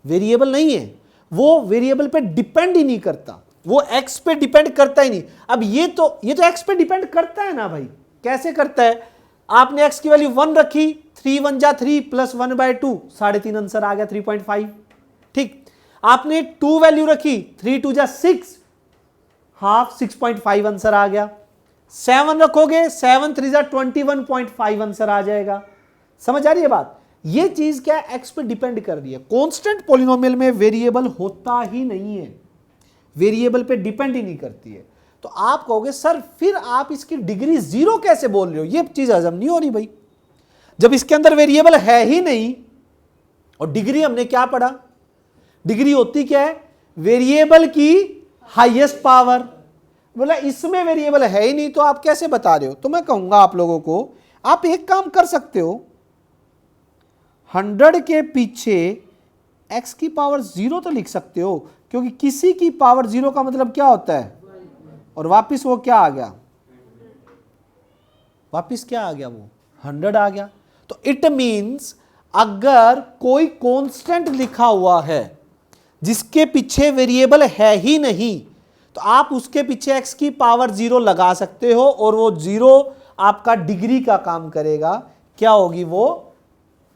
वेरिएबल नहीं है, वो वेरिएबल पे डिपेंड ही नहीं करता, वो x पे डिपेंड करता ही नहीं। अब ये तो x पे डिपेंड करता है ना भाई। कैसे करता है? आपने x की वैल्यू 1 रखी, 3 1 जा 3 प्लस 1/2, 3.5 आंसर आ गया 3.5। ठीक। आपने 2 वैल्यू रखी, 3 2 जा 6, हाफ 6.5 आंसर आ गया। 7 रखोगे, 7 3 जा 21.5 आंसर आ जाएगा। समझ आ रही है बात? ये चीज क्या है? x पे डिपेंड कर रही है। कांस्टेंट पॉलिनोमियल में वेरिएबल होता ही नहीं है, वेरिएबल पे डिपेंड ही नहीं करती है। तो आप कहोगे सर फिर आप इसकी डिग्री 0 कैसे बोल रहे हो? ये चीज हजम नहीं हो रही भाई। जब इसके अंदर वेरिएबल है ही नहीं, और डिग्री हमने क्या पढ़ा? डिग्री होती क्या है? वेरिएबल की हाईएस्ट पावर। बोला इसमें वेरिएबल है ही नहीं तो आप कैसे बता रहे हो? तो मैं कहूंगा आप लोगों को, आप एक काम कर सकते हो, 100 के पीछे x की पावर 0 तो लिख सकते हो, क्योंकि किसी की पावर 0 का मतलब क्या होता है? और वापिस वो क्या आ गया? वापिस क्या आ गया? वो 100 आ गया। तो इट मींस अगर कोई कांस्टेंट लिखा हुआ है जिसके पीछे वेरिएबल है ही नहीं, तो आप उसके पीछे x की पावर 0 लगा सकते हो और वो 0 आपका डिग्री का काम करेगा। क्या होगी वो?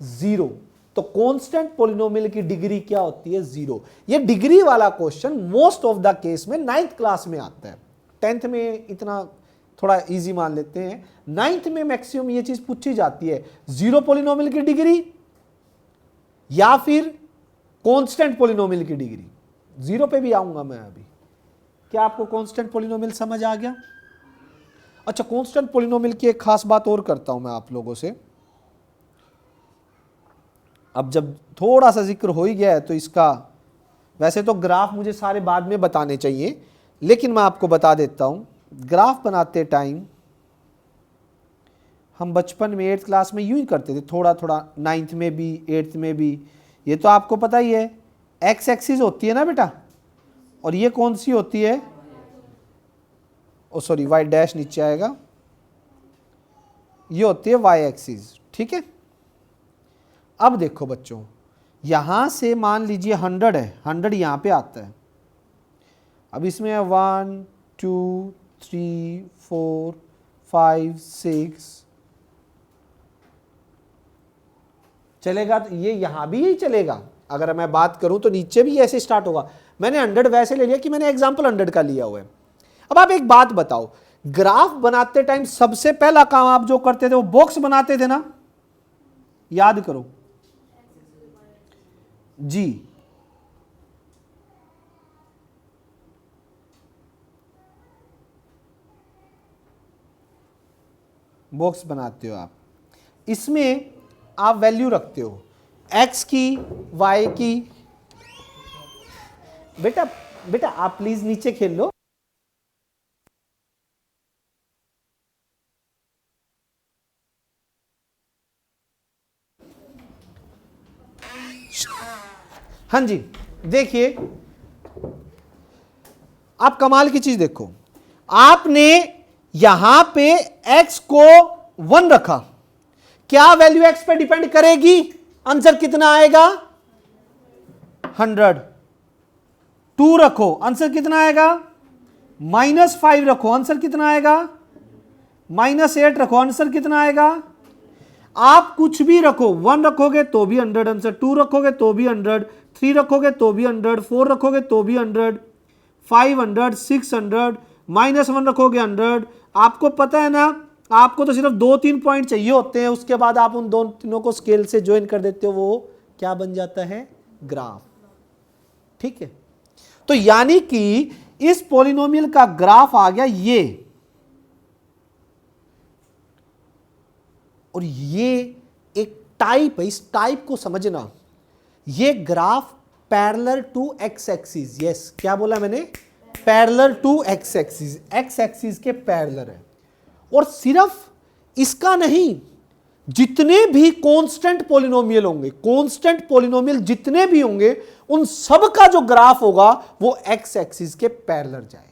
0। तो कांस्टेंट पॉलिनोमियल की डिग्री क्या होती है? 0। ये डिग्री वाला question most of the case में 9th क्लास में आता है। 10th में इतना थोड़ा इजी मान लेते हैं, 9th में मैक्सिमम ये चीज पूछी जाती है, 0 पॉलिनोमियल की डिग्री या फिर कांस्टेंट पॉलिनोमियल की डिग्री। 0 पे भी आऊंगा मैं अभी। क्या आपको कांस्टेंट पॉलिनोमियल समझ आ गया? अच्छा, कांस्टेंट पॉलिनोमियल की एक खास बात और करता हूं मैं आप लोगों से। अब जब थोड़ा सा जिक्र हो ही गया है तो इसका, वैसे तो ग्राफ मुझे सारे बाद में बताने चाहिए, लेकिन मैं आपको बता देता हूं। ग्राफ बनाते टाइम हम बचपन में 8th क्लास में यूं ही करते थे, थोड़ा थोड़ा 9th में भी 8th में भी। ये तो आपको पता ही है, एक्स एक्सिस होती है ना बेटा, और ये कौन सी होती है? ओ सॉरी, वाई डैश नीचे आएगा, ये होती है वाई एक्सिस। ठीक है, अब देखो बच्चों, यहां से मान लीजिए 100 है, 100 यहां पे आता है। अब इसमें 1 2 3 4 5 6 चलेगा, तो ये यहां भी यही चलेगा। अगर मैं बात करूं तो नीचे भी ऐसे स्टार्ट होगा। मैंने 100 वैसे ले लिया कि मैंने एग्जांपल 100 का लिया हुआ है। अब आप एक बात बताओ, ग्राफ बनाते टाइम सबसे पहला काम आप जो करते थे वो बॉक्स बनाते थे ना? याद करो जी। बॉक्स बनाते हो आप, इसमें आप वैल्यू रखते हो x की, y की। बेटा बेटा आप प्लीज नीचे खेल लो। हाँ जी, देखिए आप कमाल की चीज देखो, आपने यहां पे x को 1 रखा, क्या वैल्यू x पे डिपेंड करेगी? आंसर कितना आएगा? 100। 2 रखो, आंसर कितना आएगा? -5 रखो, आंसर कितना आएगा? -8 रखो, आंसर कितना आएगा? आप कुछ भी रखो, 1 रखोगे तो भी 100 आंसर, 2 रखोगे तो भी 100, 3 रखोगे तो भी 100, 4 रखोगे तो भी 100, 500, 600, -1 रखोगे 100। आपको पता है ना, आपको तो सिर्फ 2-3 पॉइंट चाहिए होते हैं, उसके बाद आप उन तीनों को स्केल से ज्वाइन कर देते हो, वो क्या बन जाता है? ग्राफ। ठीक है, तो यानी कि इस पॉलिनोमियल का ग्राफ आ गया ये, और ये एक टाइप है। इस टाइप को समझना, ये graph parallel to X axis. Yes, क्या बोला मैंने? Parallel to X axis, X axis के पैरेलल है। और सिर्फ इसका नहीं, जितने भी कांस्टेंट पॉलिनोमियल होंगे, कांस्टेंट पॉलिनोमियल जितने भी होंगे, उन सब का जो ग्राफ होगा वो एक्स एक्सिस के पैरेलल जाएगा।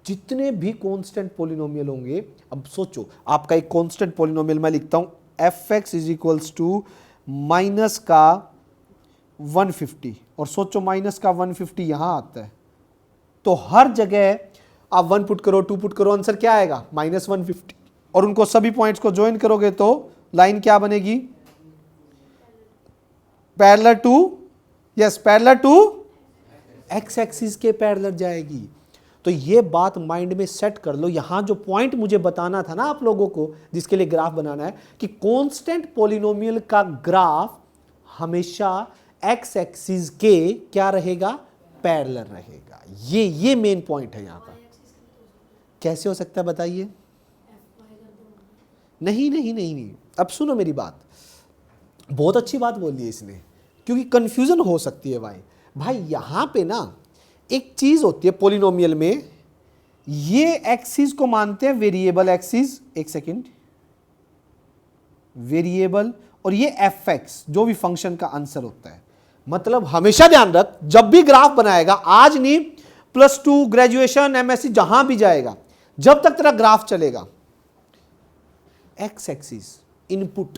जितने भी कांस्टेंट पॉलिनोमियल होंगे, अब सोचो आपका एक कांस्टेंट पॉलिनोमियल मैं लिखता हूं, F X is equals to minus का 150, और सोचो माइनस का 150 यहां आता है, तो हर जगह आप 1 पुट करो, 2 पुट करो, आंसर क्या आएगा? -150। और उनको सभी पॉइंट्स को ज्वाइन करोगे तो लाइन क्या बनेगी? Parallel to, yes parallel to X axis के पैरेलल जाएगी। तो ये बात माइंड में सेट कर लो। यहां जो पॉइंट मुझे बताना था ना आप लोगों को, जिसके लिए ग्राफ बनाना है, कि कांस्टेंट पॉलिनोमियल का ग्राफ हमेशा एक्स एक्सिस के क्या रहेगा? पैरेलल रहेगा। ये मेन पॉइंट है यहां पर। कैसे हो सकता है बताइए? नहीं नहीं नहीं नहीं, अब सुनो मेरी बात, बहुत अच्छी बात बोल दी इसने, क्योंकि कंफ्यूजन हो सकती है भाई। यहां पे ना एक चीज होती है पॉलिनोमियल में, ये एक्सिस को मानते हैं वेरिएबल एक्सिस, एक सेकंड, वेरिएबल, और ये एफ एक्स जो भी फंक्शन का आंसर होता है। मतलब हमेशा ध्यान रख, जब भी ग्राफ बनाएगा, आज नहीं +2 ग्रेजुएशन एमएससी जहां भी जाएगा, जब तक तेरा ग्राफ चलेगा, एक्स एक्सिस इनपुट,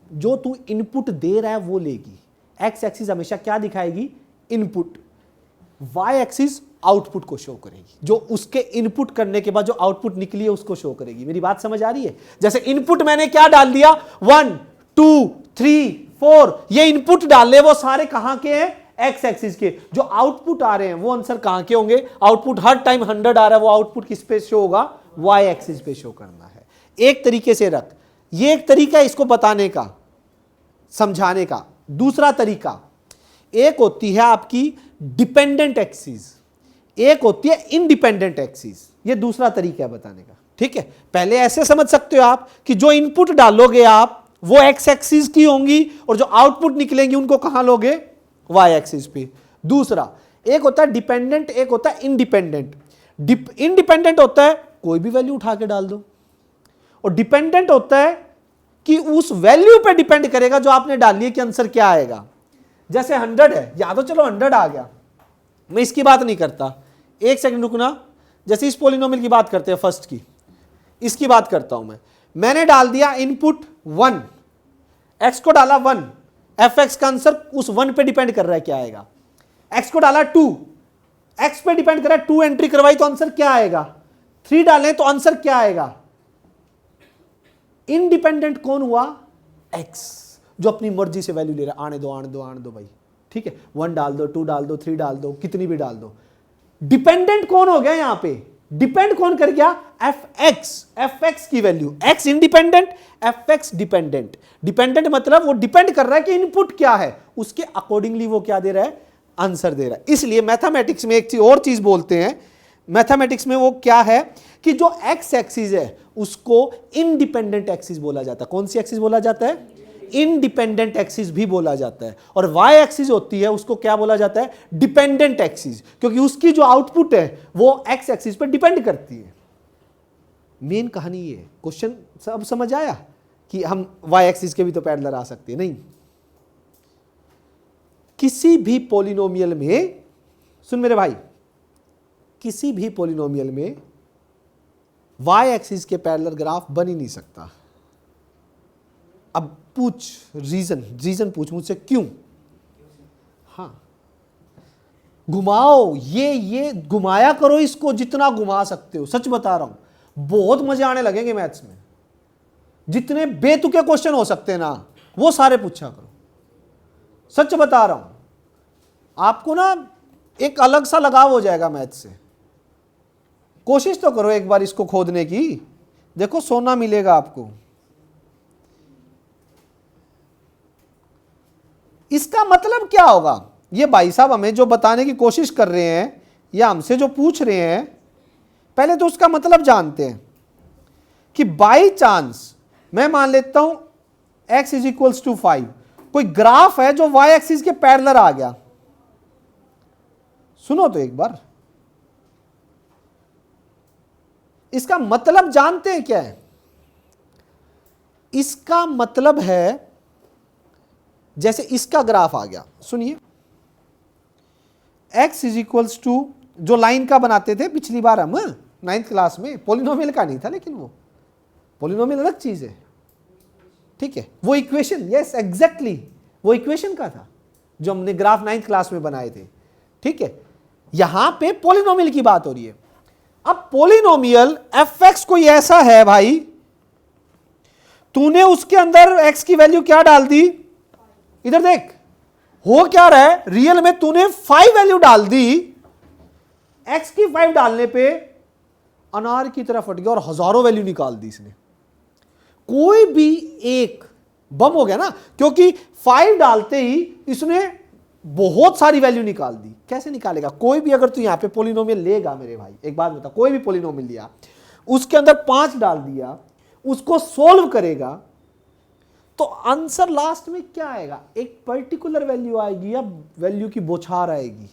जो तू इनपुट दे रहा है वो लेगी। एक्स एक्सिस हमेशा क्या दिखाएगी? इनपुट। वाई एक्सिस आउटपुट को शो करेगी, जो उसके इनपुट करने के बाद जो आउटपुट निकली है उसको शो करेगी। मेरी बात समझ आ रही है? जैसे इनपुट मैंने क्या डाल दिया, 1 2 3 4, ये इनपुट डाले, वो सारे कहां के हैं? एक्स एक्सिस के। जो आउटपुट आ रहे हैं वो आंसर कहां के होंगे? आउटपुट हर टाइम 100 आ रहा है, वो आउटपुट किस पे शो होगा? वाई एक्सिस पे शो करना है। एक तरीके से रख, ये एक तरीका है इसको बताने का, समझाने का। दूसरा तरीका, एक होती है आपकी डिपेंडेंट एक्सिस, एक होती है इंडिपेंडेंट एक्सिस। ये दूसरा तरीका है बताने का, ठीक है। पहले ऐसे समझ सकते हो आप कि जो इनपुट डालोगे आप वो एक्स एक्सिस की होंगी और जो आउटपुट निकलेंगी उनको कहां लोगे, वाई एक्सिस पे। दूसरा, एक होता है डिपेंडेंट, एक होता है इंडिपेंडेंट। इंडिपेंडेंट होता है कोई भी वैल्यू उठा के डाल दो, और डिपेंडेंट होता है कि उस वैल्यू पे डिपेंड करेगा जो आपने डाली है कि आंसर क्या आएगा। जैसे 100 है, या तो चलो 100 आ गया, मैं इसकी बात नहीं करता, एक सेकंड रुकना। जैसे इस पॉलिनोमियल की बात करते हैं, फर्स्ट की, इसकी बात करता हूं मैंने डाल दिया इनपुट 1, एक्स को डाला 1, एफ एक्स का आंसर उस 1 पे डिपेंड कर रहा है क्या आएगा। एक्स को डाला 2, एक्स पे डिपेंड कर रहा है, 2 एंट्री करवाई तो आंसर क्या आएगा, 3 डालें तो आंसर क्या आएगा। इंडिपेंडेंट कौन हुआ, एक्स, जो अपनी मर्जी से वैल्यू ले रहा है, आने दो भाई, ठीक है, 1 डाल दो, 2 डाल दो, 3 डाल दो, कितनी भी डाल दो। डिपेंडेंट कौन हो गया यहां पे, डिपेंड कौन कर गया, एफ एक्स की value, x independent, F x dependent. Dependent मतलब वो डिपेंड कर रहा है कि इनपुट क्या है, उसके अकॉर्डिंगली वो क्या दे रहा है, आंसर दे रहा है। इसलिए मैथमेटिक्स में एक चीज और चीज बोलते हैं, मैथमेटिक्स में वो क्या है कि जो एक्स एक्सिस है उसको इंडिपेंडेंट एक्सिस बोला जाता है। कौन सी एक्सिस बोला जाता है, इंडिपेंडेंट एक्सिस भी बोला जाता है। और वाई एक्सिस होती है उसको क्या बोला जाता है, डिपेंडेंट एक्सिस, क्योंकि उसकी जो आउटपुट है वो एक्स एक्सिस पर डिपेंड करती है। मेन कहानी ये, क्वेश्चन सब समझ आया कि हम वाई एक्सिस के भी तो पैरेलल आ सकते हैं, नहीं। किसी भी पॉलिनोमियल में, सुन मेरे भाई, किसी भी पॉलिनोमियल में वाई एक्सिस के पैरेलल ग्राफ बन ही नहीं सकता। अब पूछ रीजन पूछ मुझसे, क्यों। हाँ, घुमाओ, ये घुमाया करो इसको जितना घुमा सकते हो, सच बता रहा हूं, बहुत मजे आने लगेंगे मैथ्स में। जितने बेतुके क्वेश्चन हो सकते हैं ना वो सारे पूछा करो, सच बता रहा हूं, आपको ना एक अलग सा लगाव हो जाएगा मैथ्स से। कोशिश तो करो एक बार इसको खोदने की, देखो सोना मिलेगा आपको। इसका मतलब क्या होगा, ये भाई साहब हमें जो बताने की कोशिश कर रहे हैं या हमसे जो पूछ रहे हैं, पहले तो उसका मतलब जानते हैं कि बाई चांस मैं मान लेता हूं x इज इक्वल्स टू 5, कोई ग्राफ है जो y एक्सिस के पैरेलल आ गया। सुनो तो एक बार, इसका मतलब जानते हैं क्या है, इसका मतलब है जैसे इसका ग्राफ आ गया, सुनिए, x इज इक्वल्स टू, जो लाइन का बनाते थे पिछली बार हम 9th क्लास में, पॉलिनोमियल का नहीं था, लेकिन वो पॉलिनोमियल अलग चीज है, ठीक है। वो इक्वेशन, यस एग्जैक्टली, वो इक्वेशन का था जो हमने ग्राफ 9th क्लास में बनाए थे, ठीक है। यहां पे पॉलिनोमियल की बात हो रही है। अब पॉलिनोमियल एफ एक्स कोई ऐसा है भाई, तूने उसके अंदर x की वैल्यू क्या डाल दी, इधर देख, हो क्या रहा है, रियल में तूने 5 वैल्यू डाल दी, x की 5 डालने पे अनार की तरफ हट गया और हजारों वैल्यू निकाल दी इसने। कोई भी एक बम हो गया ना, क्योंकि 5 डालते ही इसने बहुत सारी वैल्यू निकाल दी। कैसे निकालेगा, कोई भी अगर तू यहां पे पॉलिनोमियल लेगा मेरे भाई, एक बात बता, कोई भी पॉलिनोमियल लिया, उसके अंदर 5 डाल दिया, उसको सोल्व करेगा तो आंसर लास्ट में क्या आएगा, एक पर्टिकुलर वैल्यू आएगी या वैल्यू की बौछार आएगी।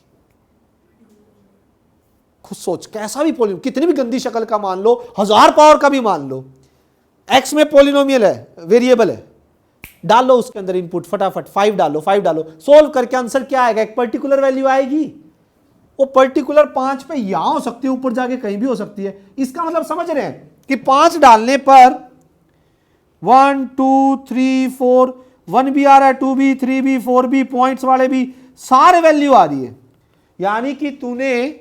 खुद सोच, कैसा भी पॉलिनोमियल, कितनी भी गंदी शक्ल का मान लो, 1000 पावर का भी मान लो, एक्स में पॉलिनोमियल है, वेरिएबल है, डाल लो उसके अंदर इनपुट, फटाफट 5 डालो, सोल्व करके आंसर क्या आएगा, एक पर्टिकुलर वैल्यू आएगी। वो पर्टिकुलर 5 पे यहां हो सकती है, ऊपर जाके कहीं भी हो सकती है। इसका मतलब समझ रहे हैं कि 5 डालने पर 1 2 3 4, 1 भी आ रहा है, 2 भी, 3 भी, 4 भी, पॉइंट्स वाले भी, सारे वैल्यू आ रही है। यानी कि तूने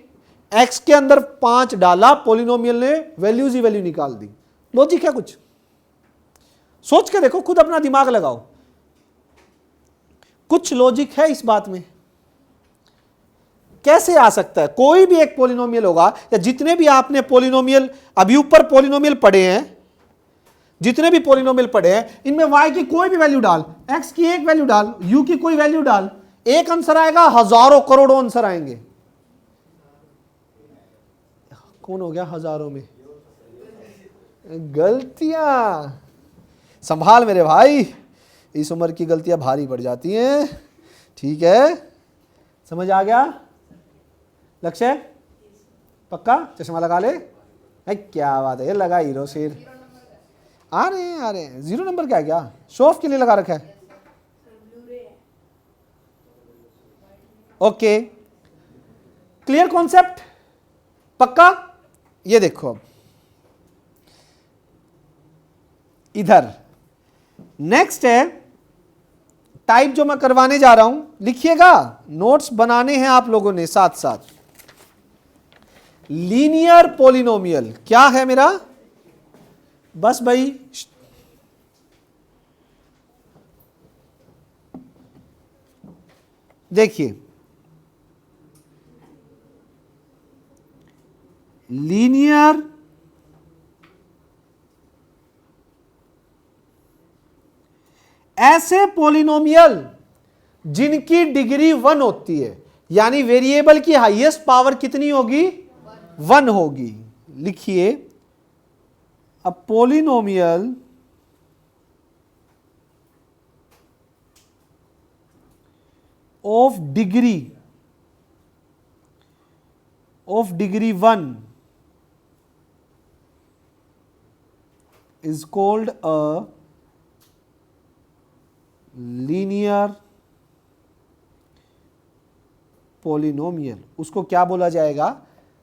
x के अंदर 5 डाला, पॉलिनोमियल ने वैल्यूज ही वैल्यू निकाल दी। लॉजिक है कुछ, सोच के देखो, खुद अपना दिमाग लगाओ, कुछ लॉजिक है इस बात में। कैसे आ सकता है, कोई भी एक पॉलिनोमियल होगा, या जितने भी आपने पॉलिनोमियल अभी ऊपर पॉलिनोमियल पढ़े हैं, जितने भी पॉलिनोमियल पढ़े हैं, इनमें y की कोई भी वैल्यू डाल, x की एक वैल्यू डाल, u की कोई वैल्यू डाल, एक आंसर आएगा, हजारों करोड़ों आंसर आएंगे। कौन हो गया हजारों में? गलतियां संभाल मेरे भाई, इस उम्र की गलतियां भारी पड़ जाती हैं। ठीक है, समझ आ गया? लक्ष्य पक्का? चश्मा लगा ले। क्या बात है, लगा हीरो शेर। आ रहे हैं। 0 नंबर क्या है? क्या शो ऑफ के लिए लगा रखा है? Okay, clear concept? पक्का? ये देखो अब इधर नेक्स्ट है टाइप जो मैं करवाने जा रहा हूं, लिखिएगा, नोट्स बनाने हैं आप लोगों ने साथ साथ। लीनियर पॉलिनोमियल क्या है मेरा? बस भाई देखिए, लीनियर ऐसे पॉलिनोमियल जिनकी डिग्री 1 होती है, यानी वेरिएबल की हाईएस्ट पावर कितनी होगी? 1 होगी। लिखिए, a polynomial of degree 1 is called a linear polynomial। उसको क्या बोला जाएगा?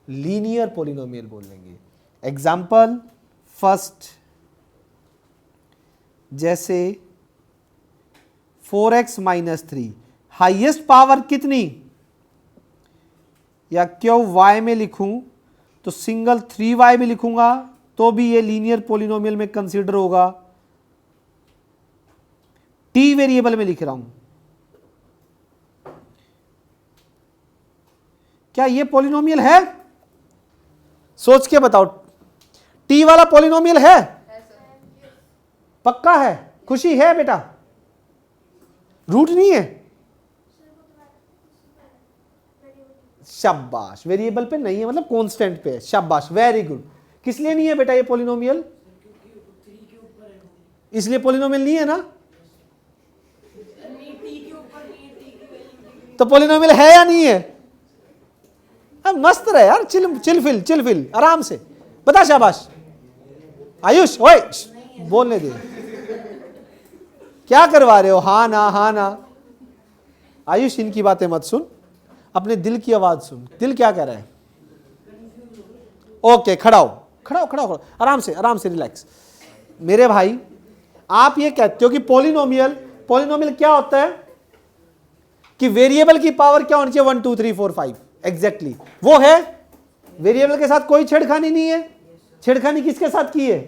लीनियर पॉलिनोमियल बोलेंगे। एग्जाम्पल फर्स्ट, जैसे 4x - 3, हाईएस्ट पावर कितनी? या क्यों y में लिखूं तो सिंगल 3y भी लिखूंगा तो भी ये लीनियर पॉलिनोमियल में कंसीडर होगा। t वेरिएबल में लिख रहा हूं, क्या ये पॉलिनोमियल है? सोच के बताओ, t वाला पॉलिनोमियल है? पक्का है? खुशी है बेटा? रूट नहीं है? शाबाश, वेरिएबल पे नहीं है मतलब कांस्टेंट पे है। शाबाश, वेरी गुड। किस लिए नहीं है बेटा ये पॉलिनोमियल? इसलिए पॉलिनोमियल नहीं है ना? तो पॉलिनोमियल है या नहीं है? अब मस्त रहे यार, चिल फिल आराम से बता। शाबाश आयुष, ओए बोलने दे, क्या करवा रहे हो? हाँ ना आयुष, इनकी बातें मत सुन, अपने दिल की आवाज सुन। दिल क्या कह रहा है? ओके, खड़ा हो, आराम से रिलैक्स। मेरे भाई, आप ये कहते हो कि पॉलिनोमियल क्या होता है? कि वेरिएबल की पावर क्या होनी चाहिए? 1 2 3 4 5। एग्जैक्टली वो है। वेरिएबल के साथ कोई छेड़खानी नहीं है। छेड़खानी किसके साथ की है?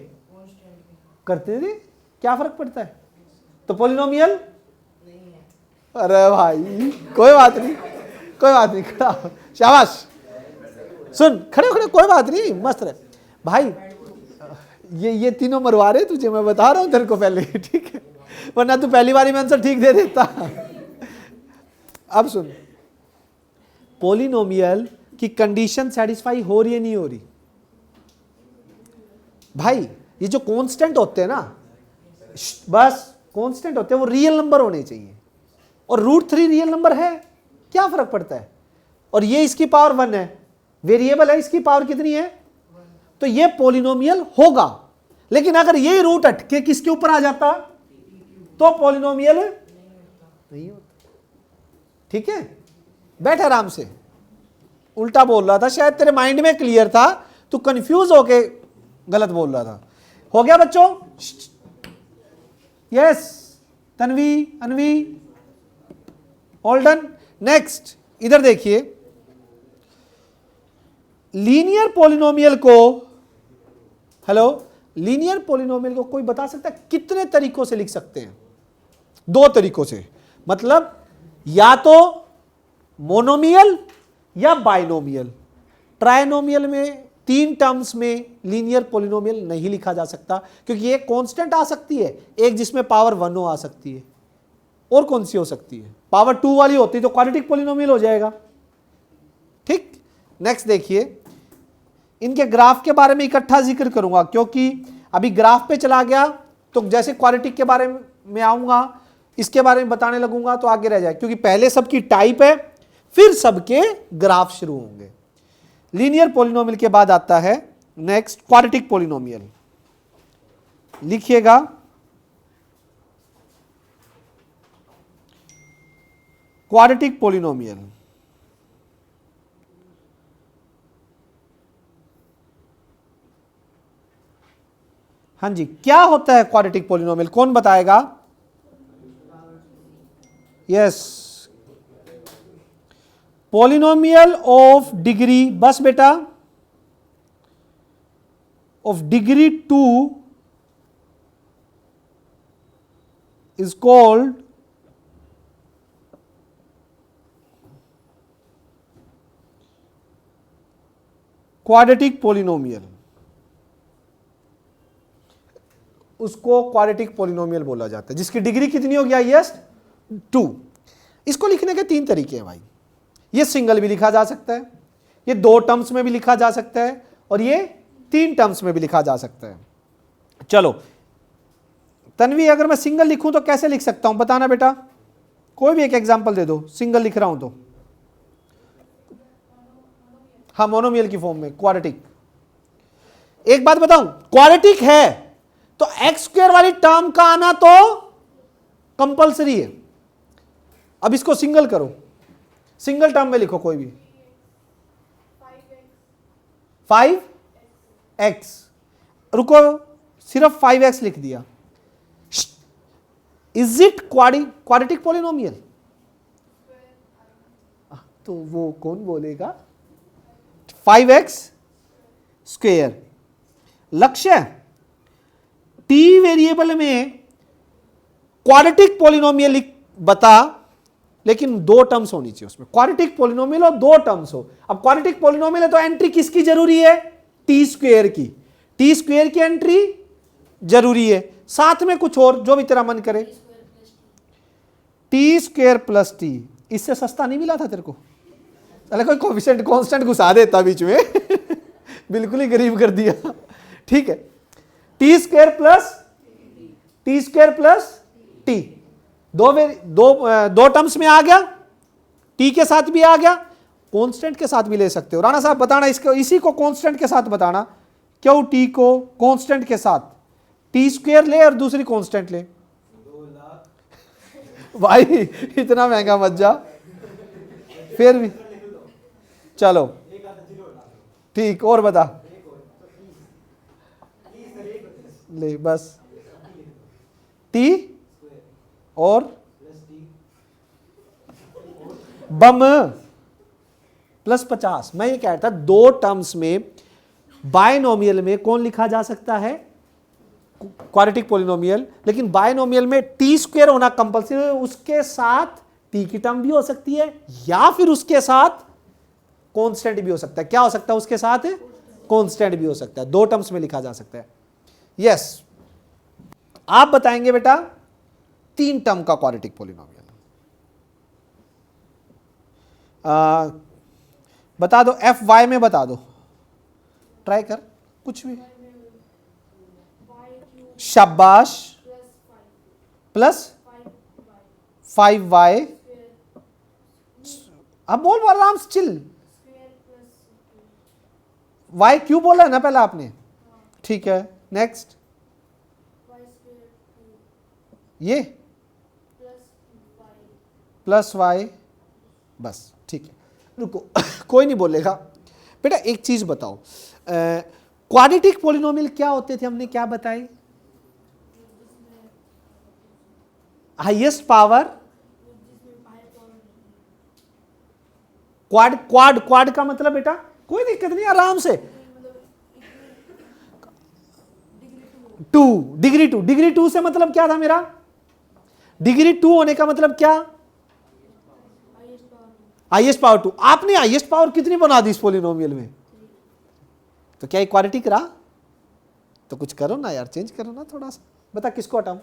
करते थे, क्या फर्क पड़ता है? तो पॉलिनोमियल अरे भाई कोई बात नहीं, खड़ा हो। शाबाश, सुन, खड़े कोई बात नहीं, मस्त रहे भाई। ये तीनों मरवा रहे तुझे, मैं बता रहा हूं तेरे को पहले, ठीक है? वरना तू पहली बारी में आंसर ठीक दे देता। अब सुन, पॉलिनोमियल की कंडीशन सेटिस्फाई हो रही है नहीं हो रही? भाई ये जो कांस्टेंट होते हैं ना, बस कांस्टेंट होते हैं, वो रियल नंबर होने चाहिए। और √3 रियल नंबर है, क्या फर्क पड़ता है? और ये इसकी पावर 1 है, वेरिएबल है, इसकी पावर कितनी है? तो ये पॉलिनोमियल होगा। लेकिन अगर ये रूट हटके किसके ऊपर आ जाता तो पॉलिनोमियल नहीं होता। ठीक है, बैठ आराम से। उल्टा बोल रहा था, शायद तेरे माइंड में क्लियर था, तू कंफ्यूज होके गलत बोल रहा था। हो गया बच्चों? यस, तन्वी, अनवी, ऑल डन। नेक्स्ट इधर देखिए, लीनियर पॉलिनोमियल को, लीनियर पॉलिनोमियल को कोई बता सकता है कितने तरीकों से लिख सकते हैं? 2 तरीकों से, मतलब या तो मोनोमियल या बाइनोमियल। ट्राइनोमियल में 3 टर्म्स में लीनियर पॉलिनोमियल नहीं लिखा जा सकता, क्योंकि एक कांस्टेंट आ सकती है, एक जिसमें पावर 1 आ सकती है, और कौन सी हो सकती है? पावर 2 वाली होती तो क्वाड्रेटिक पॉलिनोमियल हो जाएगा। ठीक, नेक्स्ट देखिए, इनके ग्राफ के बारे में इकट्ठा जिक्र करूंगा, क्योंकि अभी ग्राफ पे चला गया तो जैसे क्वाड्रेटिक के बारे में आऊंगा, इसके बारे में बताने लगूंगा तो आगे रह जाए, क्योंकि पहले सबकी टाइप है फिर सबके ग्राफ शुरू होंगे। लीनियर पॉलिनोमियल के बाद आता है नेक्स्ट क्वाड्रेटिक पॉलिनोमियल। लिखिएगा क्वाड्रेटिक पॉलिनोमियल। हाँ जी, क्या होता है क्वाड्रेटिक पॉलिनोमियल, कौन बताएगा? यस, पॉलिनोमियल ऑफ डिग्री, बस बेटा, of degree 2 is called quadratic polynomial. उसको क्वाड्रेटिक पॉलिनोमियल बोला जाता है, जिसकी डिग्री कितनी होगी? हाईएस्ट 2। इसको लिखने के 3 तरीके हैं भाई। ये सिंगल भी लिखा जा सकता है, ये 2 टर्म्स में भी लिखा जा सकता है, और ये 3 टर्म्स में भी लिखा जा सकता है। चलो तन्वी, अगर मैं सिंगल लिखूं तो कैसे लिख सकता हूं, बताना बेटा, कोई भी एक एग्जांपल दे दो। सिंगल लिख रहा हूं तो हाँ, मोनोमियल की फॉर्म में क्वाड्रेटिक। एक बात बताऊं, क्वाड्रेटिक है तो एक्स स्क्वायर वाली टर्म का आना तो कंपलसरी है। अब इसको सिंगल करो, सिंगल टर्म में लिखो कोई भी। 5x, रुको, सिर्फ 5x लिख दिया। Is it quadratic polynomial? तो वो कौन बोलेगा? 5x square. लक्ष्य, t वेरिएबल में क्वाड्रेटिक पॉलिनोमियल बता, लेकिन 2 टर्म्स होनी चाहिए उसमें। क्वाड्रेटिक पॉलिनोमियल और 2 टर्म्स हो। अब क्वाड्रेटिक पॉलिनोमियल है तो एंट्री किसकी जरूरी है? टी स्क्वेयर की। टी स्क्वेयर की एंट्री जरूरी है, साथ में कुछ और जो भी तेरा मन करे। टी स्क्वेयर प्लस टी, इससे सस्ता नहीं मिला था तेरे को? अरे कोई कोफिशिएंट कांस्टेंट घुसा देता बीच में बिल्कुल ही गरीब कर दिया। ठीक है, टी स्क्वेयर प्लस टी, दो टर्म्स में आ गया, टी के साथ भी आ गया, कांस्टेंट के साथ भी ले सकते हो। राणा साहब बताना, इसको, इसी को कांस्टेंट के साथ बताना। क्यों टी को कांस्टेंट के साथ? टी स्क्वेयर ले और दूसरी कांस्टेंट ले। 2 लाख भाई इतना महंगा मत जा, फिर भी चलो ठीक। और बता ले, बस टी और बम प्लस 50। मैं ये कह रहा था 2 टर्म्स में बायनोमियल में कौन लिखा जा सकता है? Quadratic polynomial. लेकिन बायनोमियल में टी स्क्वायर होना कंपल्सरी है, उसके साथ टी की टर्म भी हो सकती है, या फिर उसके साथ कांस्टेंट भी हो सकता है। क्या हो सकता है उसके साथ? कांस्टेंट भी हो सकता है। 2 टर्म्स में लिखा जा सकता है। यस, आप बताएंगे बेटा 3 टर्म का क्वाड्रेटिक पॉलिनोमियल। बता दो, एफ वाई में बता दो, ट्राई कर कुछ भी। शाबाश, प्लस 5y, अब बोल आराम से, चिल। y क्यों बोला है ना पहले आपने? ठीक है, नेक्स्ट ये प्लस y, बस ठीक है, रुको कोई नहीं बोलेगा। बेटा एक चीज बताओ, क्वाड्रेटिक पॉलिनोमियल क्या होते थे, हमने क्या बताए? हाईएस्ट पावर, क्वाड का मतलब बेटा कोई दिक्कत नहीं, आराम से। 2, डिग्री 2 से मतलब क्या था मेरा? डिग्री 2 होने का मतलब क्या? Highest power 2। आपने हाईएस्ट पावर कितनी बना दी इस पॉलिनोमियल में? तो क्या क्वाड्रेटिक रहा? तो कुछ करो ना यार, चेंज करो ना थोड़ा सा। बता किसको हटाऊं?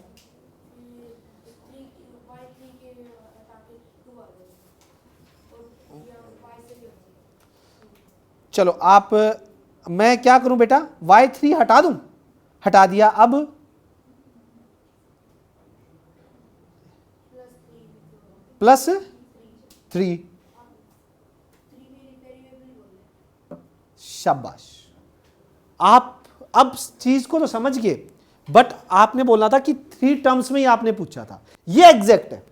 चलो आप मैं क्या करूं बेटा, y3 हटा दूं, हटा दिया, अब प्लस 3, शाबाश। आप अब चीज को तो समझ गए, बट आपने बोलना था कि 3 टर्म्स में ही आपने पूछा था। ये एग्जैक्ट है,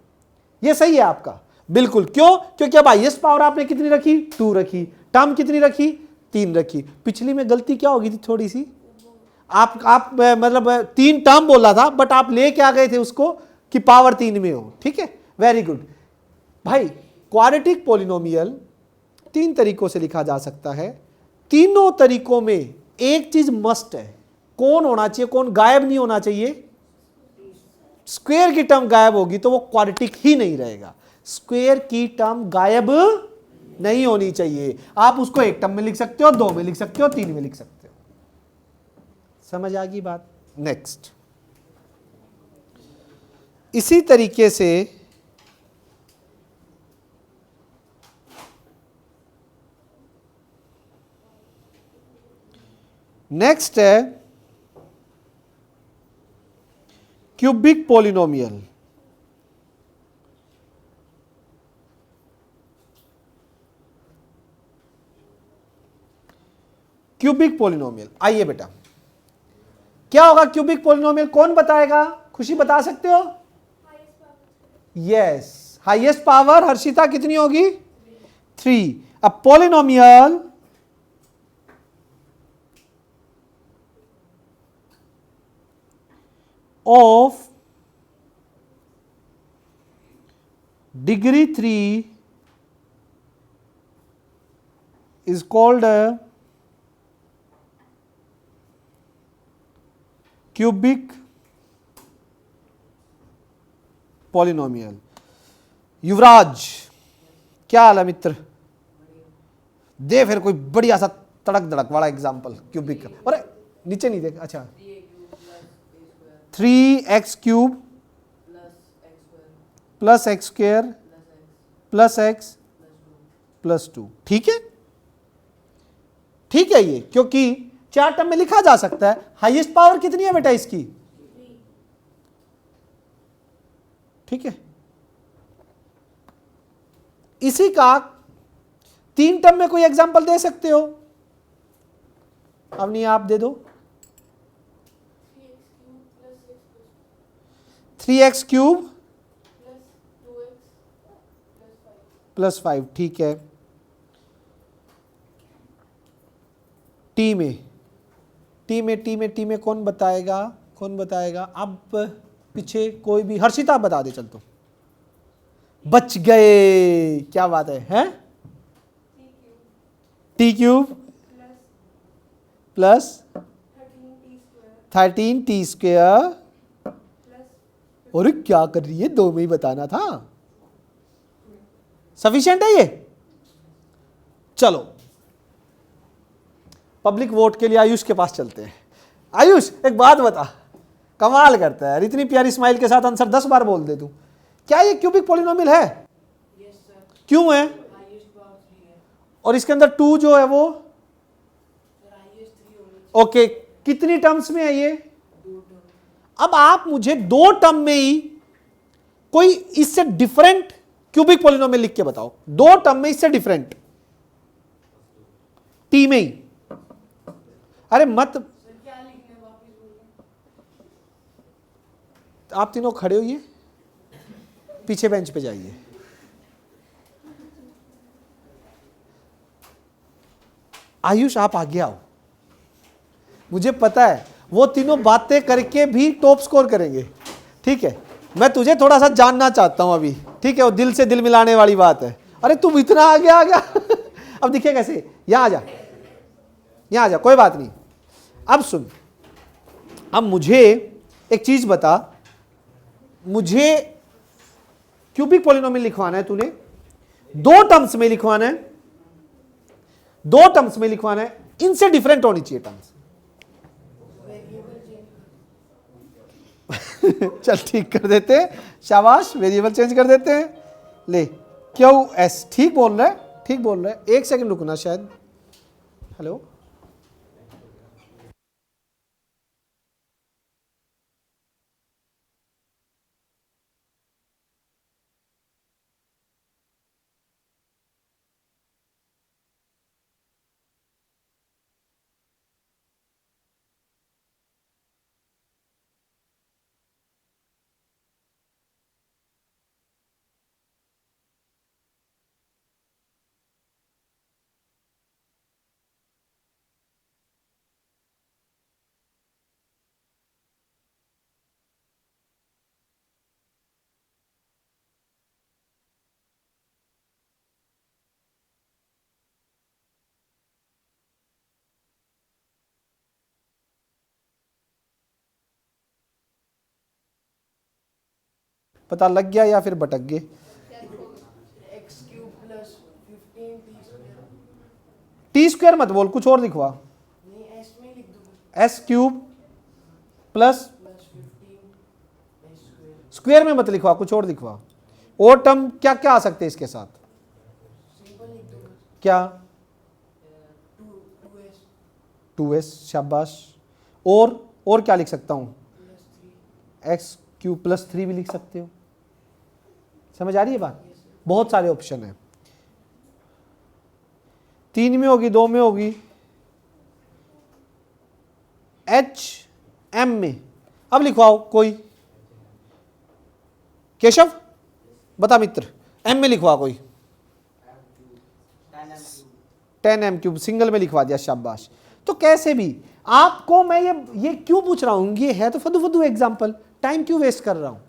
ये सही है आपका बिल्कुल। क्यों? क्योंकि अब हाईएस्ट पावर आपने कितनी रखी, 2 रखी, टर्म कितनी रखी, 3 रखी। पिछली में गलती क्या होगी थी थोड़ी सी, आप मतलब 3 टर्म बोला था, बट आप ले क्या गए थे उसको कि पावर 3 में हो। ठीक है, वेरी गुड भाई। क्वाड्रेटिक पॉलिनोमियल 3 तरीकों से लिखा जा सकता है। तीनों तरीकों में एक चीज मस्ट है, कौन होना चाहिए, कौन गायब नहीं होना चाहिए। स्क्वायर की टर्म गायब होगी तो वो क्वाड्रेटिक ही नहीं रहेगा। स्क्वायर की टर्म गायब नहीं होनी चाहिए। आप उसको एक टर्म में लिख सकते हो, 2 में लिख सकते हो, 3 में लिख सकते हो। समझ आ गई बात। नेक्स्ट, इसी तरीके से नेक्स्ट है क्यूबिक पॉलिनोमियल। क्यूबिक पॉलिनोमियल, आइए बेटा, क्या होगा क्यूबिक पॉलिनोमियल, कौन बताएगा? खुशी बता सकते हो? यस, हाईएस्ट पावर हर्षिता कितनी होगी? 3। अब polynomial of degree 3 is called a cubic polynomial। युवराज, क्या हाल है मित्र? दे फिर कोई बढ़िया सा तड़क दड़क वाला एग्जांपल क्यूबिक का। अरे नीचे नहीं देख, अच्छा 3x cube plus x square plus x plus 2। ठीक है, ठीक है ये, क्योंकि 4 टर्म में लिखा जा सकता है। हाईएस्ट पावर कितनी है बेटा इसकी? ठीक है, इसी का 3 टर्म में कोई एग्जांपल दे सकते हो? अब नहीं, आप दे दो। 3x cube plus 5। ठीक है, टी में कौन बताएगा, कौन बताएगा? अब पीछे कोई भी, हर्षिता बता दे। चल तो बच गए, क्या बात है, हैं? T cube plus 13t square. और क्या कर रही है, 2 में ही बताना था। सफिशिएंट है ये? चलो पब्लिक वोट के लिए आयुष के पास चलते हैं। आयुष एक बात बता, कमाल करता है यार, इतनी प्यारी स्माइल के साथ आंसर 10 बार बोल दे तू। क्या ये क्यूबिक पॉलिनोमियल है? यस सर, क्यों है? हाईएस्ट पावर 3 है और इसके अंदर 2 जो है वो सर, हाईएस्ट 3 होनी ओके, कितनी टर्म्स में है ये? 2 टर्म। अब आप मुझे 2 टर्म में ही कोई इससे डिफरेंट क्यूबिक पॉलिनोमियल लिख के बताओ। 2 टर्म में इससे डिफरेंट, टी में ही। अरे मत, सर क्या लिखना है, वापस बोलिए। आप तीनों खड़े होइए, पीछे बेंच पे जाइए। आयुष आप आगे आओ, मुझे पता है वो तीनों बातें करके भी टॉप स्कोर करेंगे। ठीक है, मैं तुझे थोड़ा सा जानना चाहता हूं अभी। ठीक है, वो दिल से दिल मिलाने वाली बात है। अरे तुम इतना आगे आ गया अब दिखे कैसे? यहां आ जा, यहां आ जा, कोई बात नहीं। अब सुन, अब मुझे एक चीज बता, मुझे क्यूबिक पॉलिनोमियल लिखवाना है, तूने 2 टर्म्स में लिखवाना है, 2 टर्म्स में लिखवाना है, इनसे डिफरेंट होनी चाहिए टर्म्स। चल ठीक कर देते हैं, शाबाश, वेरिएबल चेंज कर देते हैं। ले QS, ठीक बोल रहा है, ठीक बोल रहा है। 1 सेकंड रुकना शायद। हेलो पता लग गया या फिर भटक गए? x cube plus 15t square। T square मत बोल, कुछ और लिखवा। नहीं s में लिख दूंगा S cube plus plus 15 s square। Square में मत लिखवा, कुछ और लिखवा। और टर्म क्या क्या आ सकते हैं इसके साथ? सिंपल लिख दूंगा क्या? 2s 2s, शाबाश। और क्या लिख सकता हूं? plus 3। एक्स क्यूब प्लस 3 भी लिख सकते हो। समझ आ रही है बात? बहुत सारे ऑप्शन है। 3 में होगी, 2 में होगी, एच एम में। अब लिखवाओ कोई। केशव बता मित्र, एम में लिखवा कोई। 10 एम क्यूब सिंगल में लिखवा दिया, शाबाश। तो कैसे भी आपको मैं ये क्यों पूछ रहा हूं, ये है तो फदू फदू एग्जाम्पल, टाइम क्यों वेस्ट कर रहा हूं,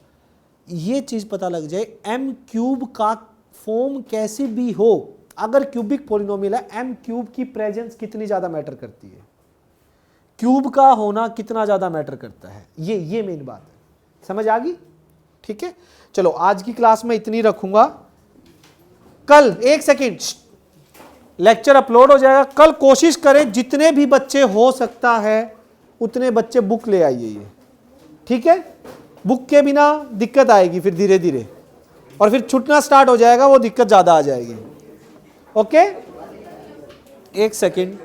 ये चीज पता लग जाए। एम क्यूब का फॉर्म कैसे भी हो, अगर क्यूबिक पॉलिनोमियल है, एम क्यूब की प्रेजेंस कितनी ज्यादा मैटर करती है, क्यूब का होना कितना ज्यादा मैटर करता है, ये मेन बात है। समझ आ गई? ठीक है, चलो आज की क्लास में इतनी रखूंगा। कल 1 सेकेंड, लेक्चर अपलोड हो जाएगा। कल कोशिश करें जितने भी बच्चे हो सकता है उतने बच्चे बुक ले आइए ये, ठीक है? बुक के बिना दिक्कत आएगी फिर धीरे धीरे, और फिर छूटना स्टार्ट हो जाएगा, वो दिक्कत ज़्यादा आ जाएगी। Okay, 1 second.